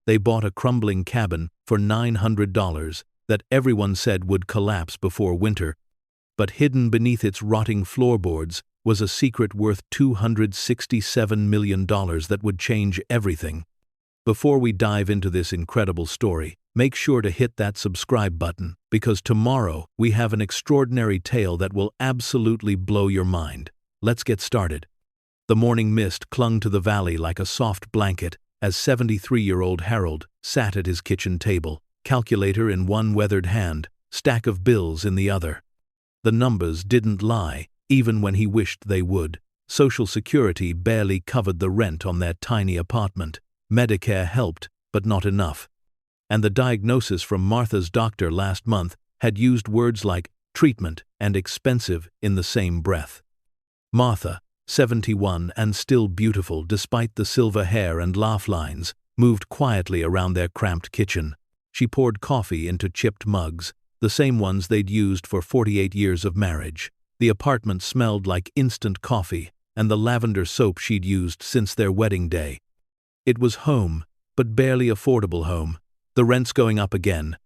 They bought a crumbling cabin for $900 that everyone said would collapse before winter, but hidden beneath its rotting floorboards was a secret worth $267 million that would change everything. Before we dive into this incredible story, make sure to hit that subscribe button, because tomorrow we have an extraordinary tale that will absolutely blow your mind. Let's get started. The morning mist clung to the valley like a soft blanket as 73-year-old Harold sat at his kitchen table, calculator in one weathered hand, stack of bills in the other. The numbers didn't lie, even when he wished they would. Social Security barely covered the rent on their tiny apartment. Medicare helped, but not enough. And the diagnosis from Martha's doctor last month had used words like treatment and expensive in the same breath. Martha, 71 and still beautiful despite the silver hair and laugh lines, moved quietly around their cramped kitchen. She poured coffee into chipped mugs, the same ones they'd used for 48 years of marriage. The apartment smelled like instant coffee and the lavender soap she'd used since their wedding day. It was home, but barely affordable home. The rent's going up again,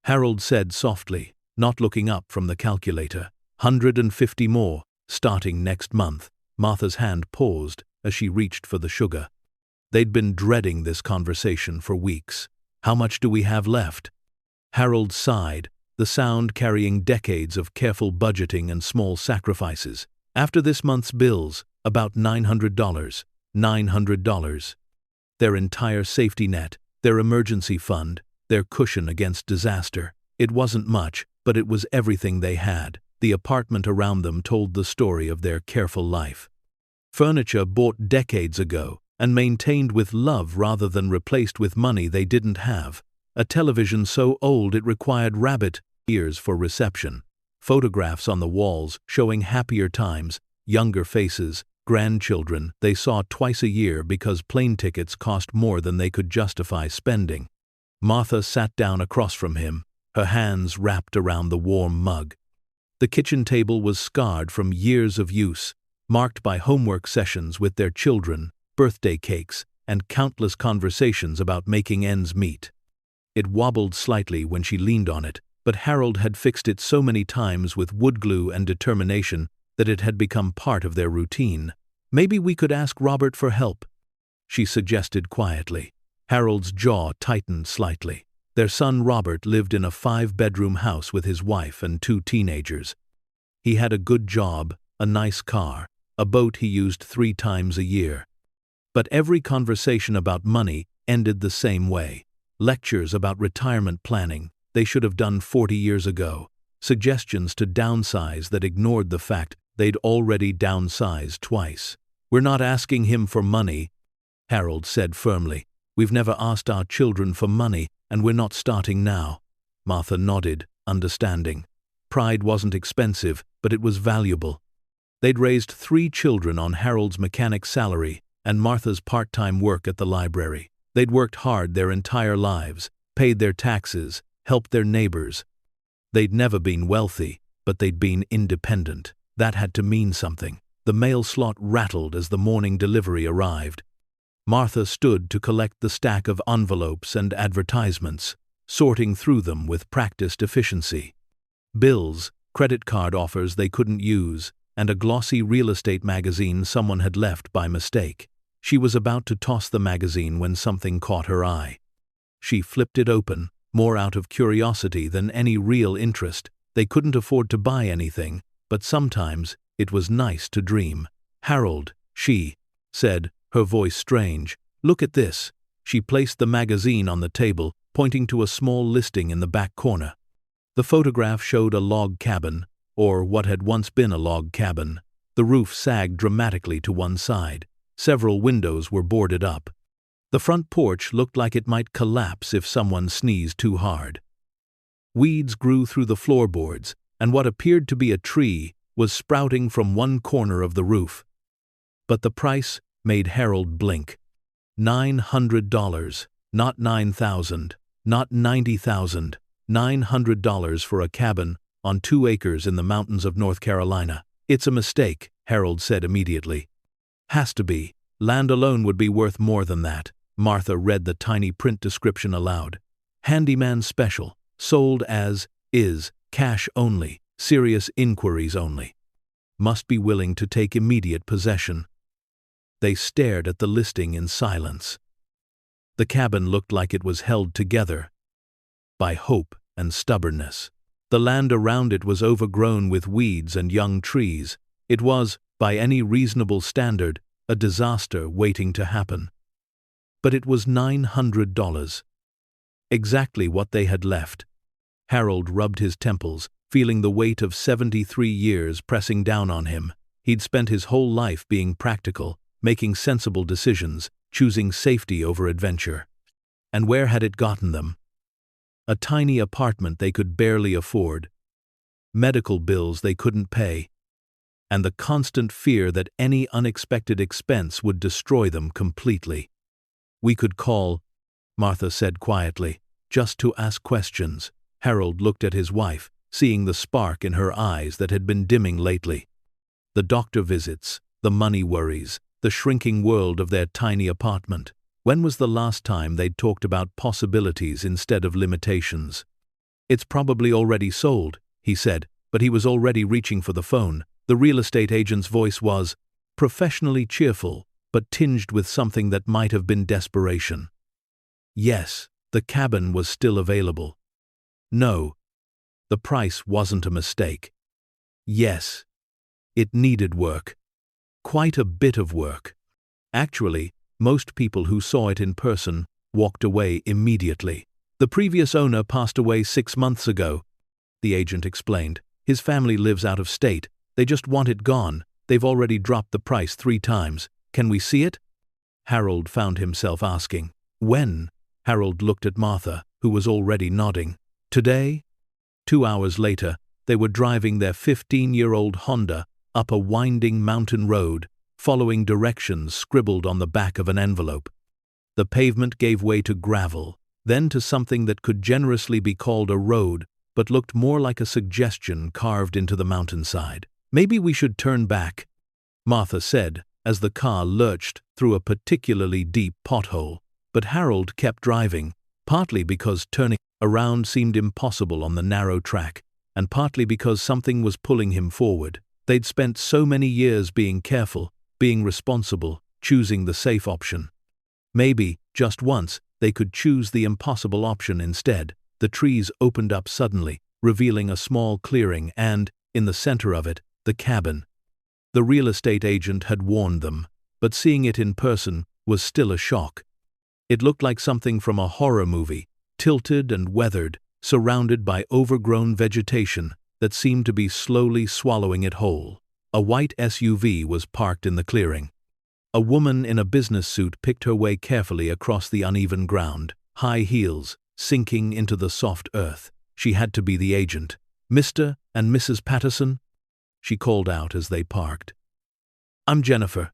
Harold said softly, not looking up from the calculator. 150 more, starting next month. Martha's hand paused as she reached for the sugar. They'd been dreading this conversation for weeks. How much do we have left? Harold sighed, the sound carrying decades of careful budgeting and small sacrifices. After this month's bills, about $900. $900. Their entire safety net, their emergency fund, their cushion against disaster. It wasn't much, but it was everything they had. The apartment around them told the story of their careful life. Furniture bought decades ago and maintained with love rather than replaced with money they didn't have. A television so old it required rabbit ears for reception. Photographs on the walls showing happier times, younger faces, grandchildren they saw twice a year because plane tickets cost more than they could justify spending. Martha sat down across from him, her hands wrapped around the warm mug. The kitchen table was scarred from years of use, marked by homework sessions with their children, birthday cakes, and countless conversations about making ends meet. It wobbled slightly when she leaned on it, but Harold had fixed it so many times with wood glue and determination that it had become part of their routine. Maybe we could ask Robert for help, she suggested quietly. Harold's jaw tightened slightly. Their son Robert lived in a 5-bedroom house with his wife and 2 teenagers. He had a good job, a nice car, a boat he used 3 times a year. But every conversation about money ended the same way. Lectures about retirement planning they should have done 40 years ago. Suggestions to downsize that ignored the fact they'd already downsized twice. We're not asking him for money, Harold said firmly. We've never asked our children for money, and we're not starting now. Martha nodded, understanding. Pride wasn't expensive, but it was valuable. They'd raised 3 children on Harold's mechanic salary and Martha's part-time work at the library. They'd worked hard their entire lives, paid their taxes, helped their neighbors. They'd never been wealthy, but they'd been independent. That had to mean something. The mail slot rattled as the morning delivery arrived. Martha stood to collect the stack of envelopes and advertisements, sorting through them with practiced efficiency. Bills, credit card offers they couldn't use, and a glossy real estate magazine someone had left by mistake. She was about to toss the magazine when something caught her eye. She flipped it open, more out of curiosity than any real interest. They couldn't afford to buy anything, but sometimes it was nice to dream. Harold, she said, her voice strange. Look at this. She placed the magazine on the table, pointing to a small listing in the back corner. The photograph showed a log cabin, or what had once been a log cabin. The roof sagged dramatically to one side. Several windows were boarded up. The front porch looked like it might collapse if someone sneezed too hard. Weeds grew through the floorboards, and what appeared to be a tree was sprouting from one corner of the roof. But the price made Harold blink. $900, not $9,000, not $90,000, $900 for a cabin on 2 acres in the mountains of North Carolina. It's a mistake, Harold said immediately. Has to be. Land alone would be worth more than that. Martha read the tiny print description aloud. Handyman special, sold as is, cash only, serious inquiries only. Must be willing to take immediate possession. They stared at the listing in silence. The cabin looked like it was held together by hope and stubbornness. The land around it was overgrown with weeds and young trees. It was, by any reasonable standard, a disaster waiting to happen. But it was $900. Exactly what they had left. Harold rubbed his temples, feeling the weight of 73 years pressing down on him. He'd spent his whole life being practical, making sensible decisions, choosing safety over adventure. And where had it gotten them? A tiny apartment they could barely afford, medical bills they couldn't pay, and the constant fear that any unexpected expense would destroy them completely. We could call, Martha said quietly, just to ask questions. Harold looked at his wife, seeing the spark in her eyes that had been dimming lately. The doctor visits, the money worries, the shrinking world of their tiny apartment. When was the last time they'd talked about possibilities instead of limitations? It's probably already sold, he said, but he was already reaching for the phone. The real estate agent's voice was professionally cheerful, but tinged with something that might have been desperation. Yes, the cabin was still available. No, the price wasn't a mistake. Yes, it needed work. Quite a bit of work. Actually, most people who saw it in person walked away immediately. The previous owner passed away 6 months ago, the agent explained. His family lives out of state. They just want it gone. They've already dropped the price 3 times. Can we see it? Harold found himself asking. When? Harold looked at Martha, who was already nodding. Today? 2 hours later, they were driving their 15-year-old Honda up a winding mountain road, following directions scribbled on the back of an envelope. The pavement gave way to gravel, then to something that could generously be called a road, but looked more like a suggestion carved into the mountainside. Maybe we should turn back, Martha said, as the car lurched through a particularly deep pothole. But Harold kept driving, partly because turning around seemed impossible on the narrow track, and partly because something was pulling him forward. They'd spent so many years being careful, being responsible, choosing the safe option. Maybe, just once, they could choose the impossible option instead. The trees opened up suddenly, revealing a small clearing and, in the center of it, the cabin. The real estate agent had warned them, but seeing it in person was still a shock. It looked like something from a horror movie, tilted and weathered, surrounded by overgrown vegetation that seemed to be slowly swallowing it whole. A white SUV was parked in the clearing. A woman in a business suit picked her way carefully across the uneven ground, high heels sinking into the soft earth. She had to be the agent. Mr. and Mrs. Patterson? She called out as they parked. I'm Jennifer.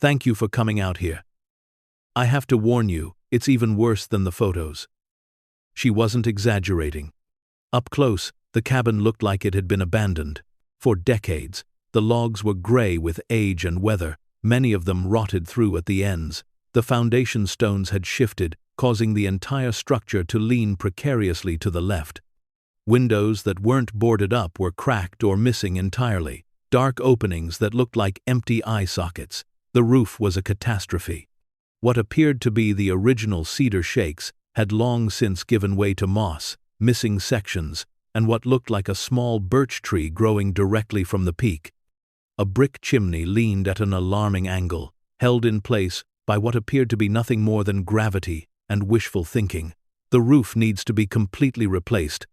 Thank you for coming out here. I have to warn you, it's even worse than the photos. She wasn't exaggerating. Up close, the cabin looked like it had been abandoned. For decades, the logs were gray with age and weather, many of them rotted through at the ends. The foundation stones had shifted, causing the entire structure to lean precariously to the left. Windows that weren't boarded up were cracked or missing entirely, dark openings that looked like empty eye sockets. The roof was a catastrophe. What appeared to be the original cedar shakes had long since given way to moss, missing sections, and what looked like a small birch tree growing directly from the peak. A brick chimney leaned at an alarming angle, held in place by what appeared to be nothing more than gravity and wishful thinking. The roof needs to be completely replaced,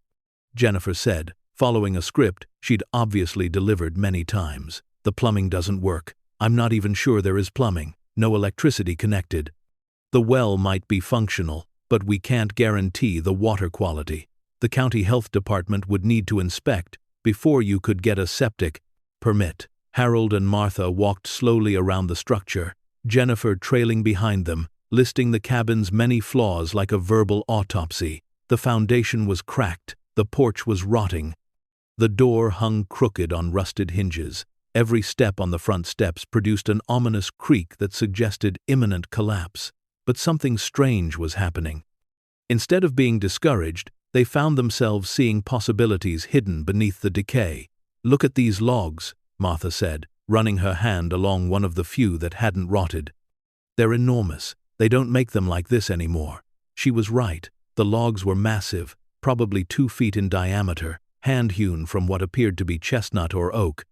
Jennifer said, following a script she'd obviously delivered many times. The plumbing doesn't work. I'm not even sure there is plumbing. No electricity connected. The well might be functional, but we can't guarantee the water quality. The county health department would need to inspect before you could get a septic permit. Harold and Martha walked slowly around the structure, Jennifer trailing behind them, listing the cabin's many flaws like a verbal autopsy. The foundation was cracked, the porch was rotting. The door hung crooked on rusted hinges. Every step on the front steps produced an ominous creak that suggested imminent collapse. but something strange was happening. Instead of being discouraged, they found themselves seeing possibilities hidden beneath the decay. "Look at these logs," Martha said, running her hand along one of the few that hadn't rotted. "They're enormous. They don't make them like this anymore." She was right. The logs were massive, probably 2 feet in diameter, hand-hewn from what appeared to be chestnut or oak.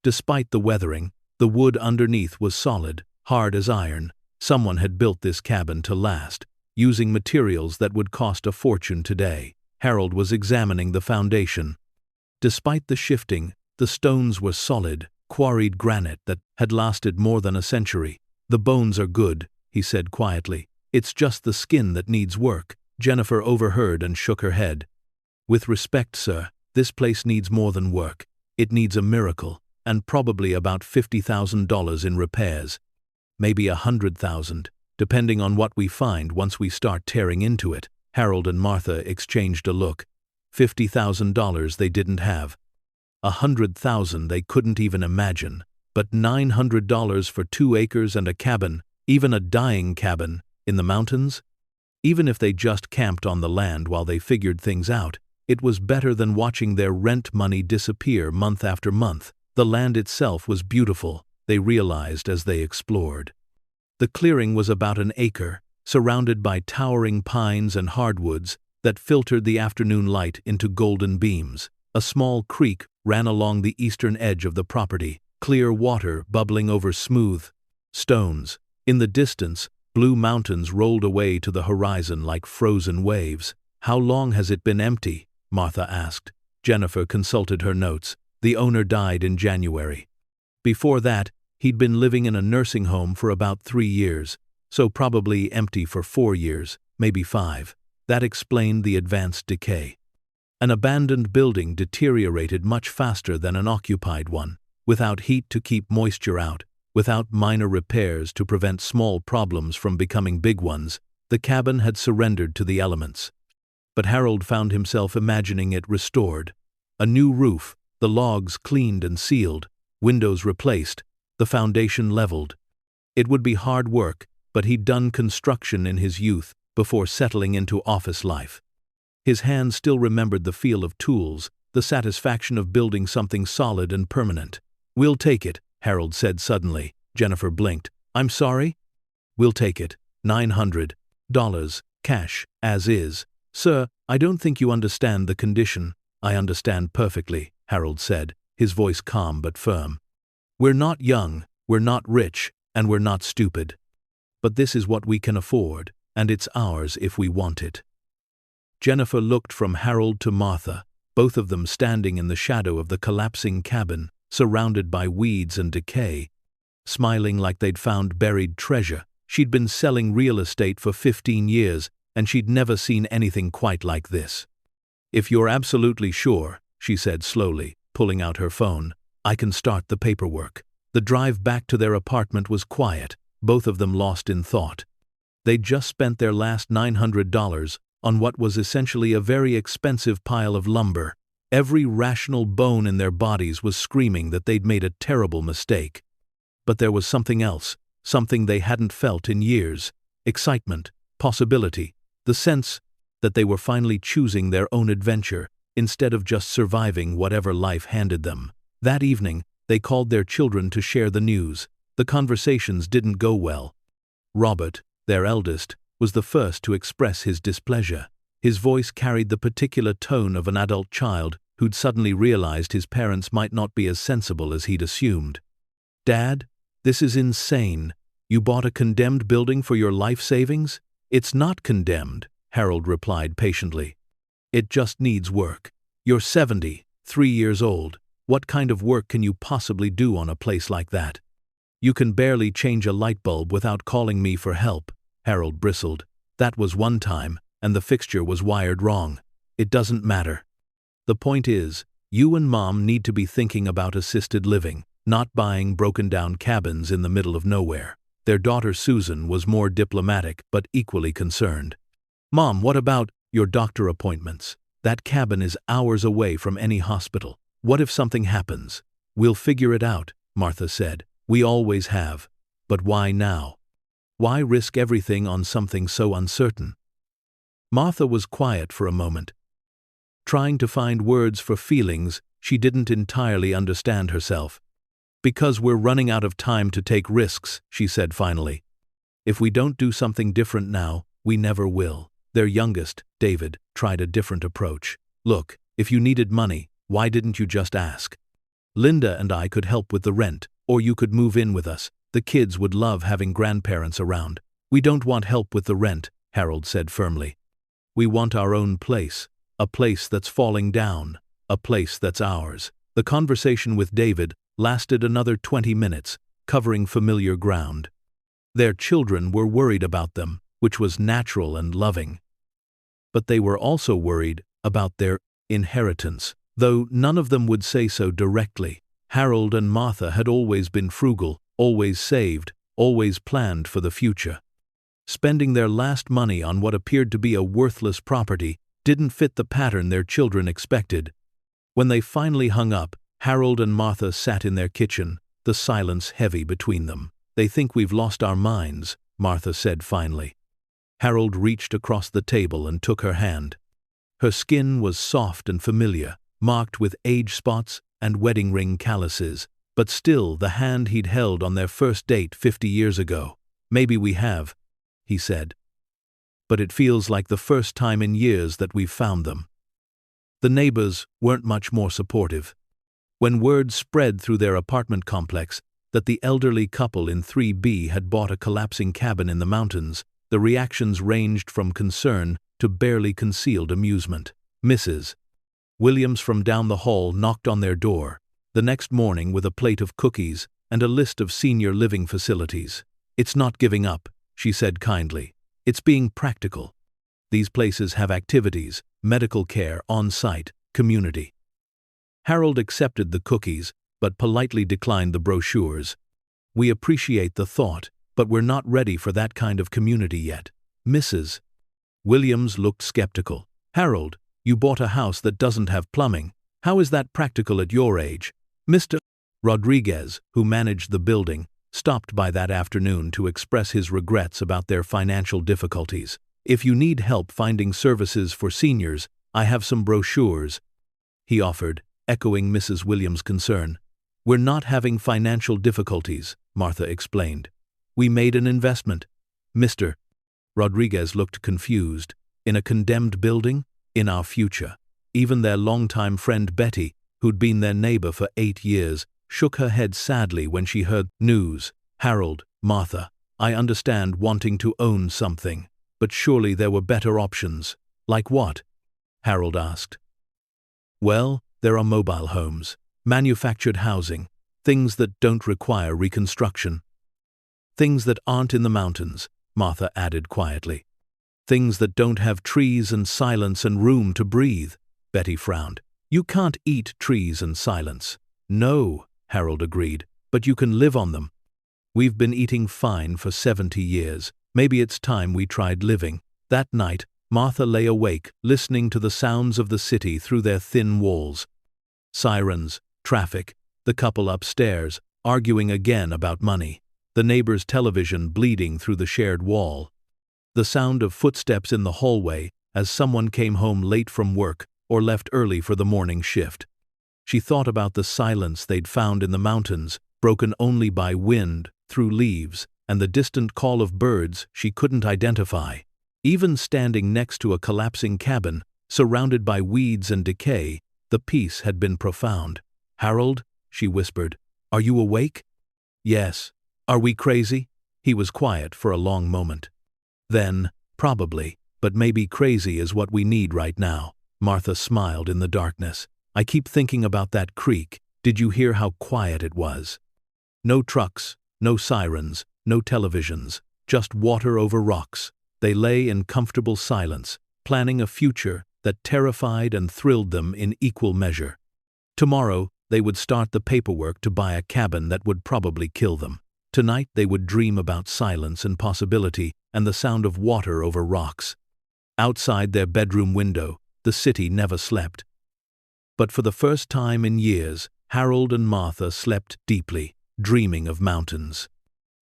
Despite the weathering, the wood underneath was solid, hard as iron. Someone had built this cabin to last, using materials that would cost a fortune today. Harold was examining the foundation. Despite the shifting, the stones were solid, quarried granite that had lasted more than a century. "The bones are good," he said quietly. "It's just the skin that needs work." Jennifer overheard and shook her head. "With respect, sir, this place needs more than work. It needs a miracle, and probably about $50,000 in repairs. Maybe $100,000, depending on what we find once we start tearing into it." Harold and Martha exchanged a look. $50,000 they didn't have. $100,000 they couldn't even imagine. But $900 for 2 acres and a cabin, even a dying cabin, in the mountains? Even if they just camped on the land while they figured things out, it was better than watching their rent money disappear month after month. The land itself was beautiful, they realized as they explored. The clearing was about an acre, surrounded by towering pines and hardwoods that filtered the afternoon light into golden beams. A small creek ran along the eastern edge of the property, clear water bubbling over smooth stones. In the distance, blue mountains rolled away to the horizon like frozen waves. "How long has it been empty?" Martha asked. Jennifer consulted her notes. The owner died in January. Before that, he'd been living in a nursing home for about 3 years, so probably empty for 4 years, maybe 5. That explained the advanced decay. An abandoned building deteriorated much faster than an occupied one, without heat to keep moisture out, without minor repairs to prevent small problems from becoming big ones. The cabin had surrendered to the elements. But Harold found himself imagining it restored. A new roof, the logs cleaned and sealed, windows replaced, the foundation leveled. It would be hard work, but he'd done construction in his youth before settling into office life. His hands still remembered the feel of tools, the satisfaction of building something solid and permanent. "We'll take it," Harold said suddenly. Jennifer blinked. "I'm sorry?" "We'll take it. $900. Cash, as is." "Sir, I don't think you understand the condition." "I understand perfectly," Harold said, his voice calm but firm. "We're not young, we're not rich, and we're not stupid. But this is what we can afford, and it's ours if we want it." Jennifer looked from Harold to Martha, both of them standing in the shadow of the collapsing cabin, surrounded by weeds and decay, smiling like they'd found buried treasure. She'd been selling real estate for 15 years, and she'd never seen anything quite like this. "If you're absolutely sure," she said slowly, pulling out her phone, "I can start the paperwork." The drive back to their apartment was quiet, both of them lost in thought. They'd just spent their last $900 on what was essentially a very expensive pile of lumber. Every rational bone in their bodies was screaming that they'd made a terrible mistake. But there was something else, something they hadn't felt in years: excitement, possibility, the sense that they were finally choosing their own adventure instead of just surviving whatever life handed them. That evening, they called their children to share the news. The conversations didn't go well. Robert, their eldest, was the first to express his displeasure. His voice carried the particular tone of an adult child who'd suddenly realized his parents might not be as sensible as he'd assumed. "Dad, this is insane. You bought a condemned building for your life savings?" "It's not condemned," Harold replied patiently. "It just needs work. You're 73 years old. What kind of work can you possibly do on a place like that?" "You can barely change a light bulb without calling me for help," Harold bristled. "That was one time, and the fixture was wired wrong. It doesn't matter. The point is, you and Mom need to be thinking about assisted living, not buying broken-down cabins in the middle of nowhere." Their daughter Susan was more diplomatic but equally concerned. "Mom, what about your doctor appointments? That cabin is hours away from any hospital. What if something happens?" "We'll figure it out," Martha said. "We always have. But why now?" Why risk everything on something so uncertain? Martha was quiet for a moment, trying to find words for feelings she didn't entirely understand herself. "Because we're running out of time to take risks," she said finally. "If we don't do something different now, we never will." Their youngest, David, tried a different approach. "Look, if you needed money, why didn't you just ask? Linda and I could help with the rent, or you could move in with us. The kids would love having grandparents around." "We don't want help with the rent," Harold said firmly. "We want our own place, a place that's falling down, a place that's ours." The conversation with David lasted another 20 minutes, covering familiar ground. Their children were worried about them, which was natural and loving. But they were also worried about their inheritance, though none of them would say so directly. Harold and Martha had always been frugal, always saved, always planned for the future. Spending their last money on what appeared to be a worthless property didn't fit the pattern their children expected. When they finally hung up, Harold and Martha sat in their kitchen, the silence heavy between them. "They think we've lost our minds," Martha said finally. Harold reached across the table and took her hand. Her skin was soft and familiar, marked with age spots and wedding ring calluses, but still the hand he'd held on their first date 50 years ago. "Maybe we have," he said. "But it feels like the first time in years that we've found them." The neighbors weren't much more supportive. When word spread through their apartment complex that the elderly couple in 3B had bought a collapsing cabin in the mountains, the reactions ranged from concern to barely concealed amusement. Mrs. Williams from down the hall knocked on their door the next morning with a plate of cookies and a list of senior living facilities. "It's not giving up," she said kindly. "It's being practical. These places have activities, medical care, on-site, community." Harold accepted the cookies, but politely declined the brochures. "We appreciate the thought, but we're not ready for that kind of community yet." Mrs. Williams looked skeptical. "Harold, you bought a house that doesn't have plumbing. How is that practical at your age?" Mr. Rodriguez, who managed the building, stopped by that afternoon to express his regrets about their financial difficulties. "If you need help finding services for seniors, I have some brochures," he offered, echoing Mrs. Williams' concern. "We're not having financial difficulties," Martha explained. "We made an investment." Mr. Rodriguez looked confused. "In a condemned building? In our future." Even their longtime friend Betty, who'd been their neighbor for 8 years, shook her head sadly when she heard news. "Harold, Martha, I understand wanting to own something, but surely there were better options." "Like what?" Harold asked. "Well, there are mobile homes, manufactured housing, things that don't require reconstruction. Things that aren't in the mountains," Martha added quietly. "Things that don't have trees and silence and room to breathe." Betty frowned. "You can't eat trees and silence." "No," Harold agreed, "but you can live on them. We've been eating fine for 70 years. Maybe it's time we tried living." That night, Martha lay awake, listening to the sounds of the city through their thin walls. Sirens, traffic, the couple upstairs, arguing again about money, the neighbor's television bleeding through the shared wall, the sound of footsteps in the hallway as someone came home late from work or left early for the morning shift. She thought about the silence they'd found in the mountains, broken only by wind through leaves, and the distant call of birds she couldn't identify. Even standing next to a collapsing cabin, surrounded by weeds and decay, the peace had been profound. "Harold," she whispered, "are you awake?" "Yes." "Are we crazy?" He was quiet for a long moment. Then, "Probably, but maybe crazy is what we need right now." Martha smiled in the darkness. "I keep thinking about that creek. Did you hear how quiet it was? No trucks, no sirens, no televisions, just water over rocks. They lay in comfortable silence, planning a future that terrified and thrilled them in equal measure. Tomorrow, they would start the paperwork to buy a cabin that would probably kill them. Tonight they would dream about silence and possibility and the sound of water over rocks. Outside their bedroom window, the city never slept. But for the first time in years, Harold and Martha slept deeply, dreaming of mountains.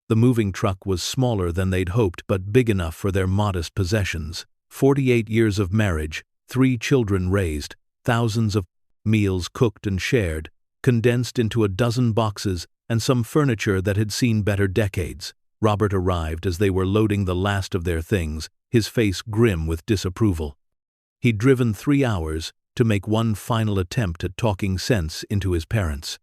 The moving truck was smaller than they'd hoped but big enough for their modest possessions. 48 years of marriage, 3 children raised, thousands of meals cooked and shared, condensed into a dozen boxes and some furniture that had seen better decades. Robert arrived as they were loading the last of their things, his face grim with disapproval. He'd driven 3 hours to make one final attempt at talking sense into his parents.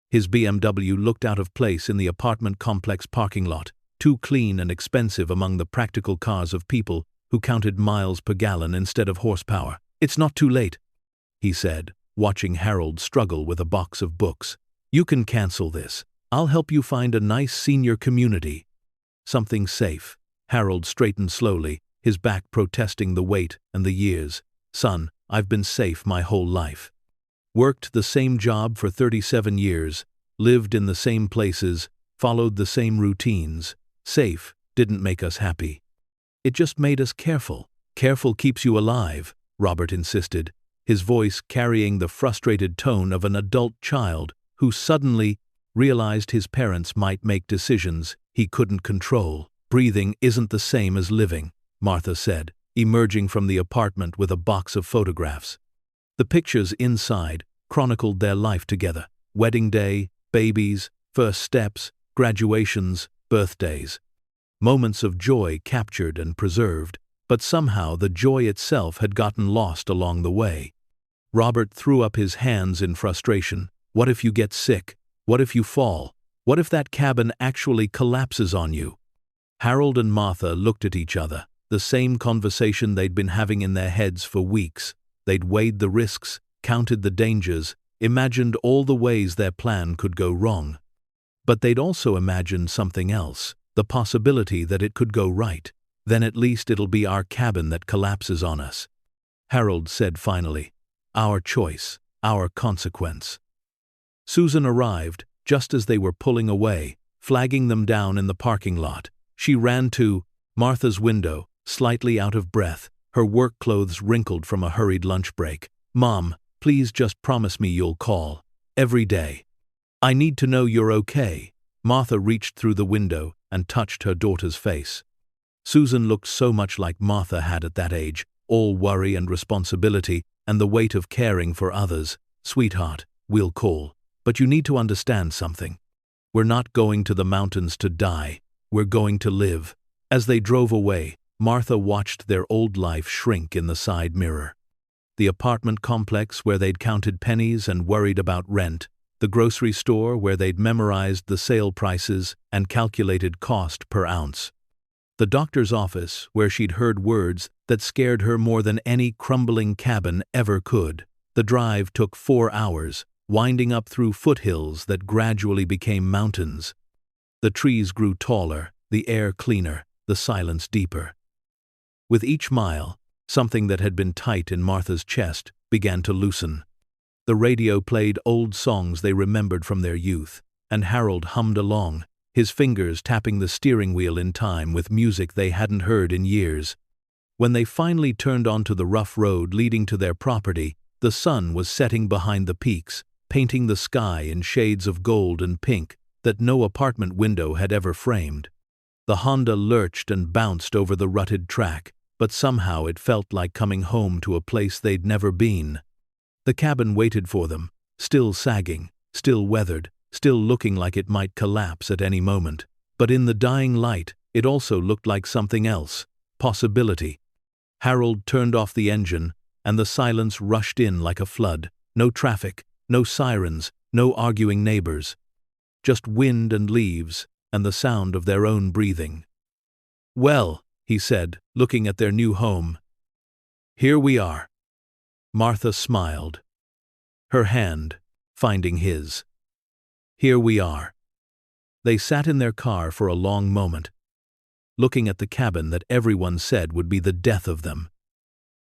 His BMW looked out of place in the apartment complex parking lot, too clean and expensive among the practical cars of people who counted miles per gallon instead of horsepower. "It's not too late," he said, watching Harold struggle with a box of books. "You can cancel this. I'll help you find a nice senior community. Something safe." Harold straightened slowly, his back protesting the weight and the years. "Son, I've been safe my whole life. Worked the same job for 37 years, lived in the same places, followed the same routines. Safe didn't make us happy. It just made us careful." "Careful keeps you alive," Robert insisted, his voice carrying the frustrated tone of an adult child who suddenly realized his parents might make decisions he couldn't control. "Breathing isn't the same as living," Martha said, emerging from the apartment with a box of photographs. The pictures inside chronicled their life together: wedding day, babies, first steps, graduations, birthdays. Moments of joy captured and preserved, but somehow the joy itself had gotten lost along the way. Robert threw up his hands in frustration. What if you get sick? What if you fall? What if that cabin actually collapses on you? Harold and Martha looked at each other, the same conversation they'd been having in their heads for weeks. They'd weighed the risks, counted the dangers, imagined all the ways their plan could go wrong. But they'd also imagined something else, the possibility that it could go right. "Then at least it'll be our cabin that collapses on us," Harold said finally. "Our choice, our consequence." Susan arrived just as they were pulling away, flagging them down in the parking lot. She ran to Martha's window, slightly out of breath, her work clothes wrinkled from a hurried lunch break. "Mom, please just promise me you'll call. Every day. I need to know you're okay." Martha reached through the window and touched her daughter's face. Susan looked so much like Martha had at that age, all worry and responsibility and the weight of caring for others. "Sweetheart, we'll call. But you need to understand something. We're not going to the mountains to die. We're going to live." As they drove away, Martha watched their old life shrink in the side mirror. The apartment complex where they'd counted pennies and worried about rent, the grocery store where they'd memorized the sale prices and calculated cost per ounce, the doctor's office where she'd heard words that scared her more than any crumbling cabin ever could. The drive took 4 hours, winding up through foothills that gradually became mountains. The trees grew taller, the air cleaner, the silence deeper. With each mile, something that had been tight in Martha's chest began to loosen. The radio played old songs they remembered from their youth, and Harold hummed along, his fingers tapping the steering wheel in time with music they hadn't heard in years. When they finally turned onto the rough road leading to their property, the sun was setting behind the peaks, painting the sky in shades of gold and pink that no apartment window had ever framed. The Honda lurched and bounced over the rutted track, but somehow it felt like coming home to a place they'd never been. The cabin waited for them, still sagging, still weathered, still looking like it might collapse at any moment. But in the dying light, it also looked like something else, possibility. Harold turned off the engine, and the silence rushed in like a flood. No traffic, no sirens, no arguing neighbors. Just wind and leaves, and the sound of their own breathing. "Well," he said, looking at their new home. "Here we are." Martha smiled, her hand finding his. "Here we are." They sat in their car for a long moment, looking at the cabin that everyone said would be the death of them.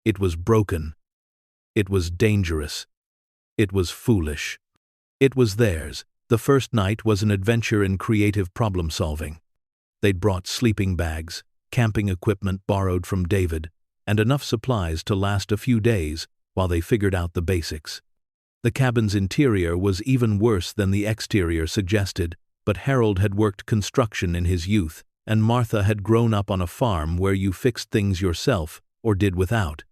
It was broken. It was dangerous. It was foolish. It was theirs. The first night was an adventure in creative problem-solving. They'd brought sleeping bags, camping equipment borrowed from David, and enough supplies to last a few days while they figured out the basics. The cabin's interior was even worse than the exterior suggested. but Harold had worked construction in his youth, and Martha had grown up on a farm where you fixed things yourself or did without.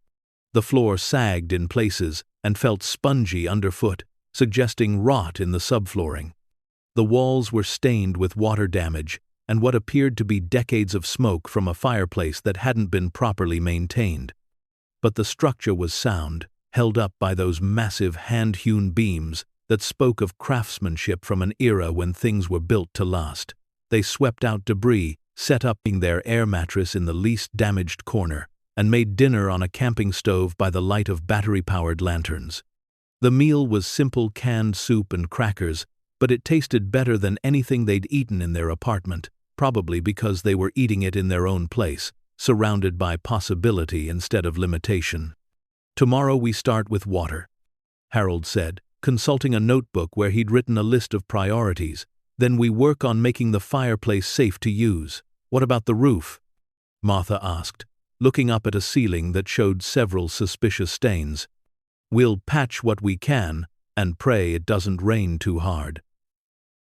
The floor sagged in places and felt spongy underfoot, suggesting rot in the subflooring. The walls were stained with water damage and what appeared to be decades of smoke from a fireplace that hadn't been properly maintained. But the structure was sound, held up by those massive hand-hewn beams that spoke of craftsmanship from an era when things were built to last. They swept out debris, set up their air mattress in the least damaged corner, and made dinner on a camping stove by the light of battery-powered lanterns. The meal was simple canned soup and crackers, but it tasted better than anything they'd eaten in their apartment, probably because they were eating it in their own place, surrounded by possibility instead of limitation. "Tomorrow we start with water," Harold said, consulting a notebook where he'd written a list of priorities. "Then we work on making the fireplace safe to use." "What about the roof?" Martha asked, looking up at a ceiling that showed several suspicious stains. "We'll patch what we can and pray it doesn't rain too hard."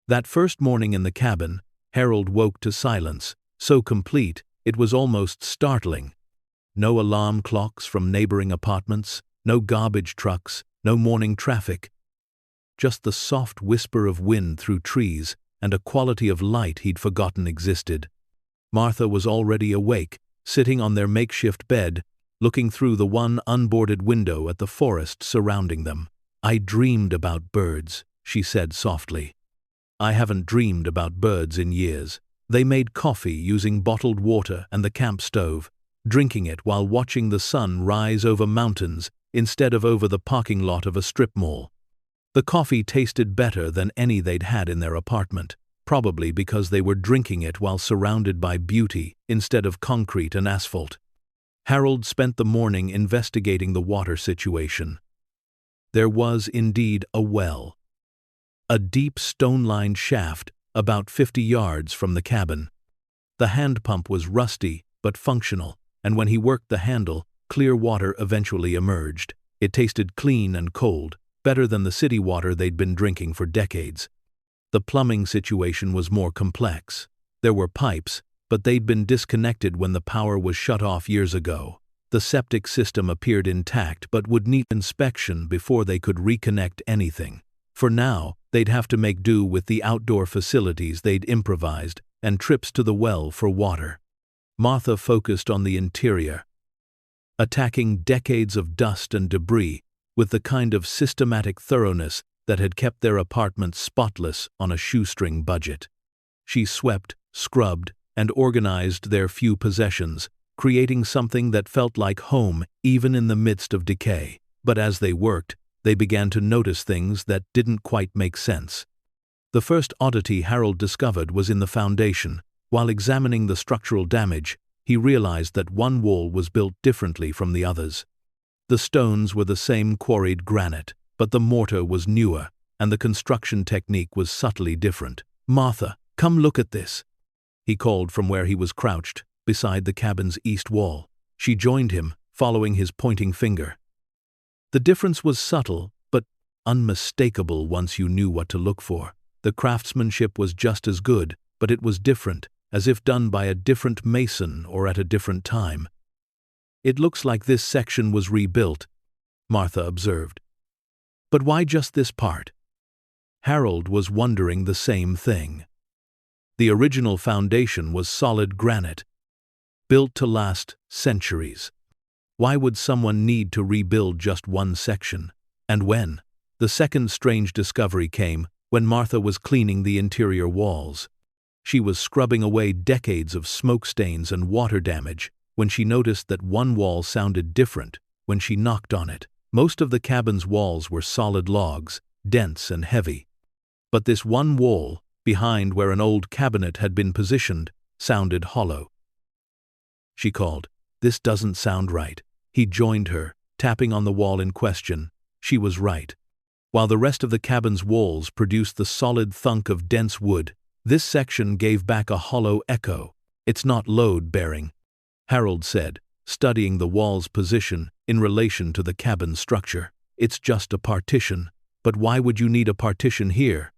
That first morning in the cabin, Harold woke to silence, so complete it was almost startling. No alarm clocks from neighboring apartments, no garbage trucks, no morning traffic. Just the soft whisper of wind through trees and a quality of light he'd forgotten existed. Martha was already awake, sitting on their makeshift bed, looking through the one unboarded window at the forest surrounding them. "I dreamed about birds," she said softly. "I haven't dreamed about birds in years." They made coffee using bottled water and the camp stove, drinking it while watching the sun rise over mountains instead of over the parking lot of a strip mall. The coffee tasted better than any they'd had in their apartment, probably because they were drinking it while surrounded by beauty instead of concrete and asphalt. Harold spent the morning investigating the water situation. There was indeed a well. A deep stone-lined shaft about 50 yards from the cabin. The hand pump was rusty but functional, and when he worked the handle, clear water eventually emerged. It tasted clean and cold, better than the city water they'd been drinking for decades. The plumbing situation was more complex. There were pipes, but they'd been disconnected when the power was shut off years ago. The septic system appeared intact but would need inspection before they could reconnect anything. For now, they'd have to make do with the outdoor facilities they'd improvised and trips to the well for water. Martha focused on the interior, attacking decades of dust and debris with the kind of systematic thoroughness that had kept their apartment spotless on a shoestring budget. She swept, scrubbed, and organized their few possessions, creating something that felt like home even in the midst of decay. But as they worked, they began to notice things that didn't quite make sense. The first oddity Harold discovered was in the foundation. While examining the structural damage, he realized that one wall was built differently from the others. The stones were the same quarried granite, but the mortar was newer, and the construction technique was subtly different. "Martha, come look at this," he called from where he was crouched, beside the cabin's east wall. She joined him, following his pointing finger. The difference was subtle, but unmistakable once you knew what to look for. The craftsmanship was just as good, but it was different, as if done by a different mason or at a different time. "It looks like this section was rebuilt," Martha observed. "But why just this part?" Harold was wondering the same thing. The original foundation was solid granite, built to last centuries. Why would someone need to rebuild just one section? And when? The second strange discovery came when Martha was cleaning the interior walls. She was scrubbing away decades of smoke stains and water damage when she noticed that one wall sounded different when she knocked on it. Most of the cabin's walls were solid logs, dense and heavy. But this one wall, behind where an old cabinet had been positioned, sounded hollow. She called, "This doesn't sound right." He joined her, tapping on the wall in question. She was right. While the rest of the cabin's walls produced the solid thunk of dense wood, this section gave back a hollow echo. "It's not load-bearing," Harold said, studying the wall's position in relation to the cabin's structure. "It's just a partition." "But why would you need a partition here?"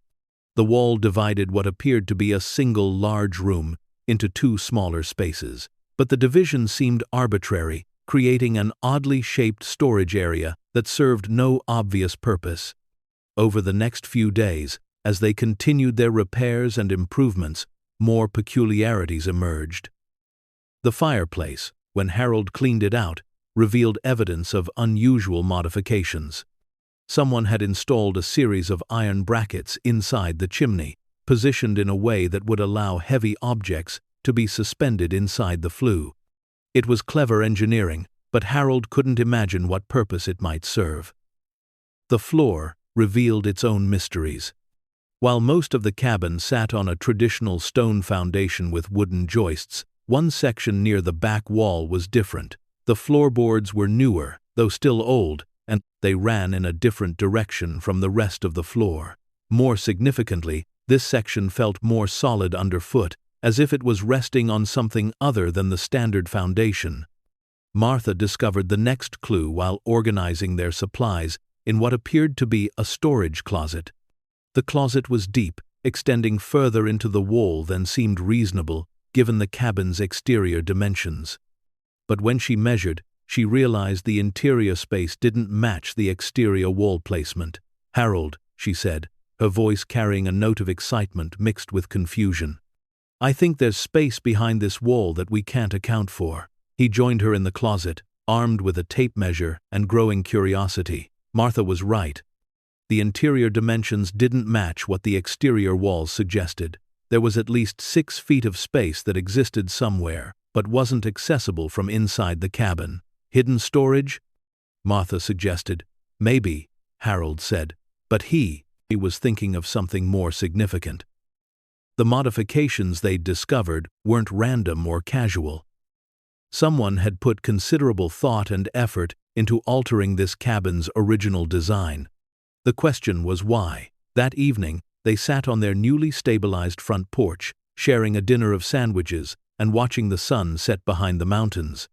The wall divided what appeared to be a single large room into two smaller spaces, but the division seemed arbitrary, creating an oddly shaped storage area that served no obvious purpose. Over the next few days, as they continued their repairs and improvements, more peculiarities emerged. The fireplace, when Harold cleaned it out, revealed evidence of unusual modifications. Someone had installed a series of iron brackets inside the chimney, positioned in a way that would allow heavy objects to be suspended inside the flue. It was clever engineering, but Harold couldn't imagine what purpose it might serve. The floor revealed its own mysteries. While most of the cabin sat on a traditional stone foundation with wooden joists, one section near the back wall was different. The floorboards were newer, though still old, and they ran in a different direction from the rest of the floor. More significantly, this section felt more solid underfoot, as if it was resting on something other than the standard foundation. Martha discovered the next clue while organizing their supplies in what appeared to be a storage closet. The closet was deep, extending further into the wall than seemed reasonable given the cabin's exterior dimensions. But when she measured, she realized the interior space didn't match the exterior wall placement. "Harold," she said, her voice carrying a note of excitement mixed with confusion, "I think there's space behind this wall that we can't account for." He joined her in the closet, armed with a tape measure and growing curiosity. Martha was right. The interior dimensions didn't match what the exterior walls suggested. There was at least 6 feet of space that existed somewhere, but wasn't accessible from inside the cabin. "Hidden storage?" Martha suggested. "Maybe," Harold said, but he was thinking of something more significant. The modifications they'd discovered weren't random or casual. Someone had put considerable thought and effort into altering this cabin's original design. The question was why. That evening, they sat on their newly stabilized front porch, sharing a dinner of sandwiches and watching the sun set behind the mountains.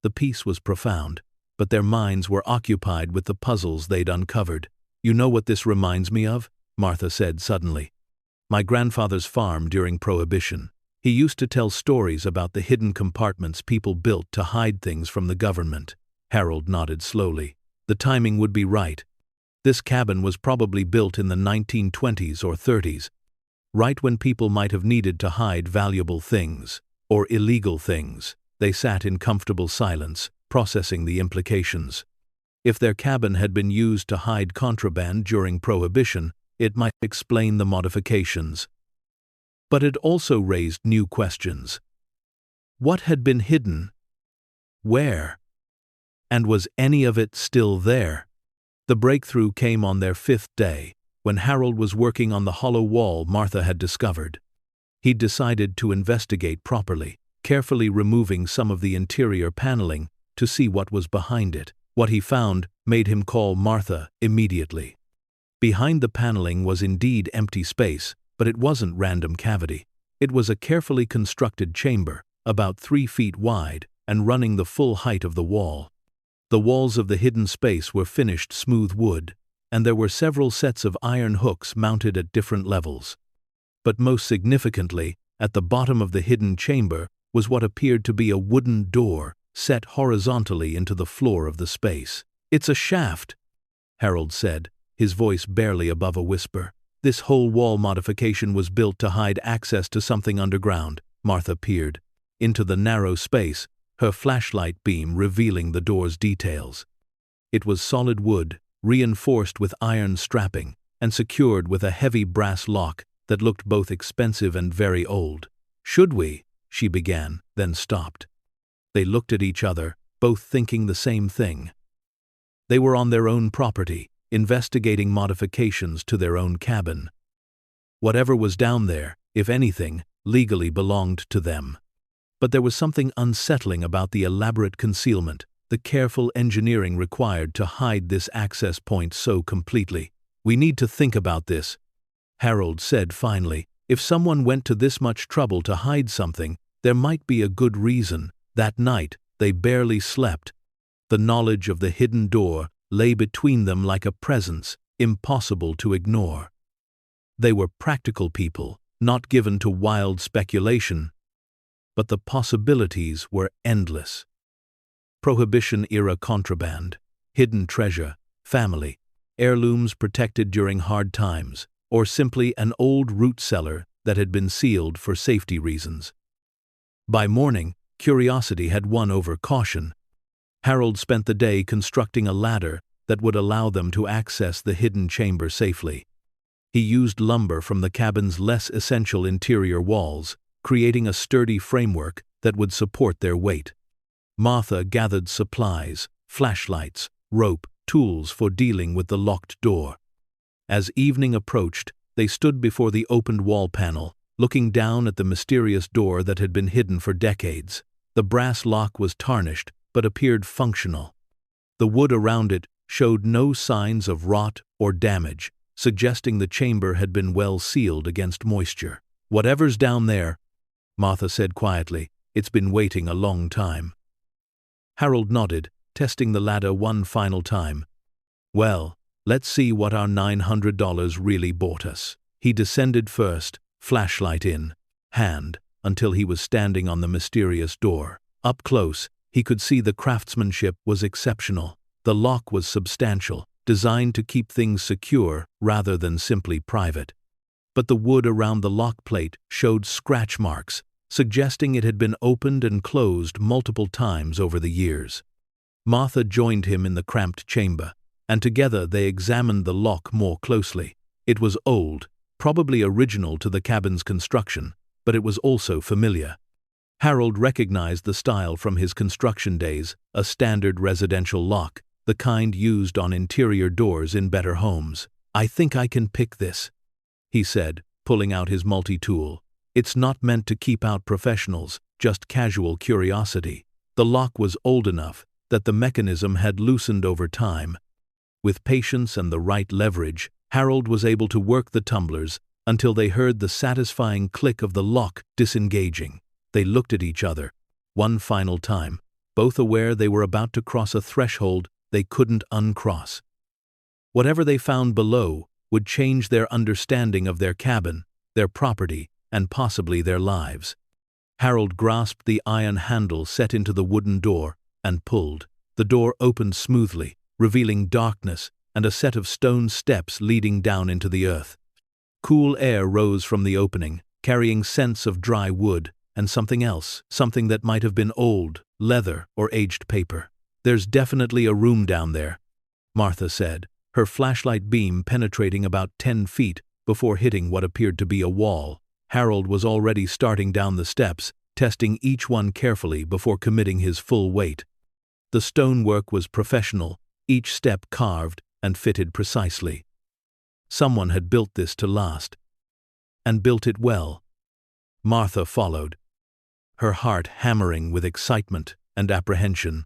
The peace was profound, but their minds were occupied with the puzzles they'd uncovered. "You know what this reminds me of?" Martha said suddenly. "My grandfather's farm during Prohibition. He used to tell stories about the hidden compartments people built to hide things from the government." Harold nodded slowly. "The timing would be right. This cabin was probably built in the 1920s or 30s, right when people might have needed to hide valuable things, or illegal things." They sat in comfortable silence, processing the implications. If their cabin had been used to hide contraband during Prohibition, it might explain the modifications. But it also raised new questions. What had been hidden? Where? And was any of it still there? The breakthrough came on their 5th day, when Harold was working on the hollow wall Martha had discovered. He'd decided to investigate properly, carefully removing some of the interior paneling to see what was behind it. What he found made him call Martha immediately. Behind the paneling was indeed empty space, but it wasn't random cavity. It was a carefully constructed chamber, about 3 feet wide and running the full height of the wall. The walls of the hidden space were finished smooth wood, and there were several sets of iron hooks mounted at different levels. But most significantly, at the bottom of the hidden chamber was what appeared to be a wooden door set horizontally into the floor of the space. "It's a shaft," Harold said, his voice barely above a whisper. "This whole wall modification was built to hide access to something underground." Martha peered into the narrow space, her flashlight beam revealing the door's details. It was solid wood, reinforced with iron strapping, and secured with a heavy brass lock that looked both expensive and very old. "Should we?" she began, then stopped. They looked at each other, both thinking the same thing. They were on their own property, investigating modifications to their own cabin. Whatever was down there, if anything, legally belonged to them. But there was something unsettling about the elaborate concealment, the careful engineering required to hide this access point so completely. "We need to think about this," Harold said finally. "If someone went to this much trouble to hide something, there might be a good reason." That night, they barely slept. The knowledge of the hidden door lay between them like a presence, impossible to ignore. They were practical people, not given to wild speculation. But the possibilities were endless. Prohibition-era contraband, hidden treasure, family, heirlooms protected during hard times, or simply an old root cellar that had been sealed for safety reasons. By morning, curiosity had won over caution. Harold spent the day constructing a ladder that would allow them to access the hidden chamber safely. He used lumber from the cabin's less essential interior walls, creating a sturdy framework that would support their weight. Martha gathered supplies, flashlights, rope, tools for dealing with the locked door. As evening approached, they stood before the opened wall panel, looking down at the mysterious door that had been hidden for decades. The brass lock was tarnished, but appeared functional. The wood around it showed no signs of rot or damage, suggesting the chamber had been well sealed against moisture. "Whatever's down there," Martha said quietly, "it's been waiting a long time." Harold nodded, testing the ladder one final time. "Well, let's see what our $900 really bought us." He descended first, flashlight in hand, until he was standing on the mysterious door. Up close, he could see the craftsmanship was exceptional. The lock was substantial, designed to keep things secure rather than simply private. But the wood around the lock plate showed scratch marks, suggesting it had been opened and closed multiple times over the years. Martha joined him in the cramped chamber, and together they examined the lock more closely. It was old, probably original to the cabin's construction, but it was also familiar. Harold recognized the style from his construction days, a standard residential lock, the kind used on interior doors in better homes. "I think I can pick this," he said, pulling out his multi-tool. "It's not meant to keep out professionals, just casual curiosity." The lock was old enough that the mechanism had loosened over time. With patience and the right leverage, Harold was able to work the tumblers until they heard the satisfying click of the lock disengaging. They looked at each other, one final time, both aware they were about to cross a threshold they couldn't uncross. Whatever they found below would change their understanding of their cabin, their property, and possibly their lives. Harold grasped the iron handle set into the wooden door and pulled. The door opened smoothly, revealing darkness and a set of stone steps leading down into the earth. Cool air rose from the opening, carrying scents of dry wood and something else, something that might have been old, leather, or aged paper. "There's definitely a room down there," Martha said, her flashlight beam penetrating about 10 feet before hitting what appeared to be a wall. Harold was already starting down the steps, testing each one carefully before committing his full weight. The stonework was professional, each step carved and fitted precisely. Someone had built this to last, and built it well. Martha followed, her heart hammering with excitement and apprehension.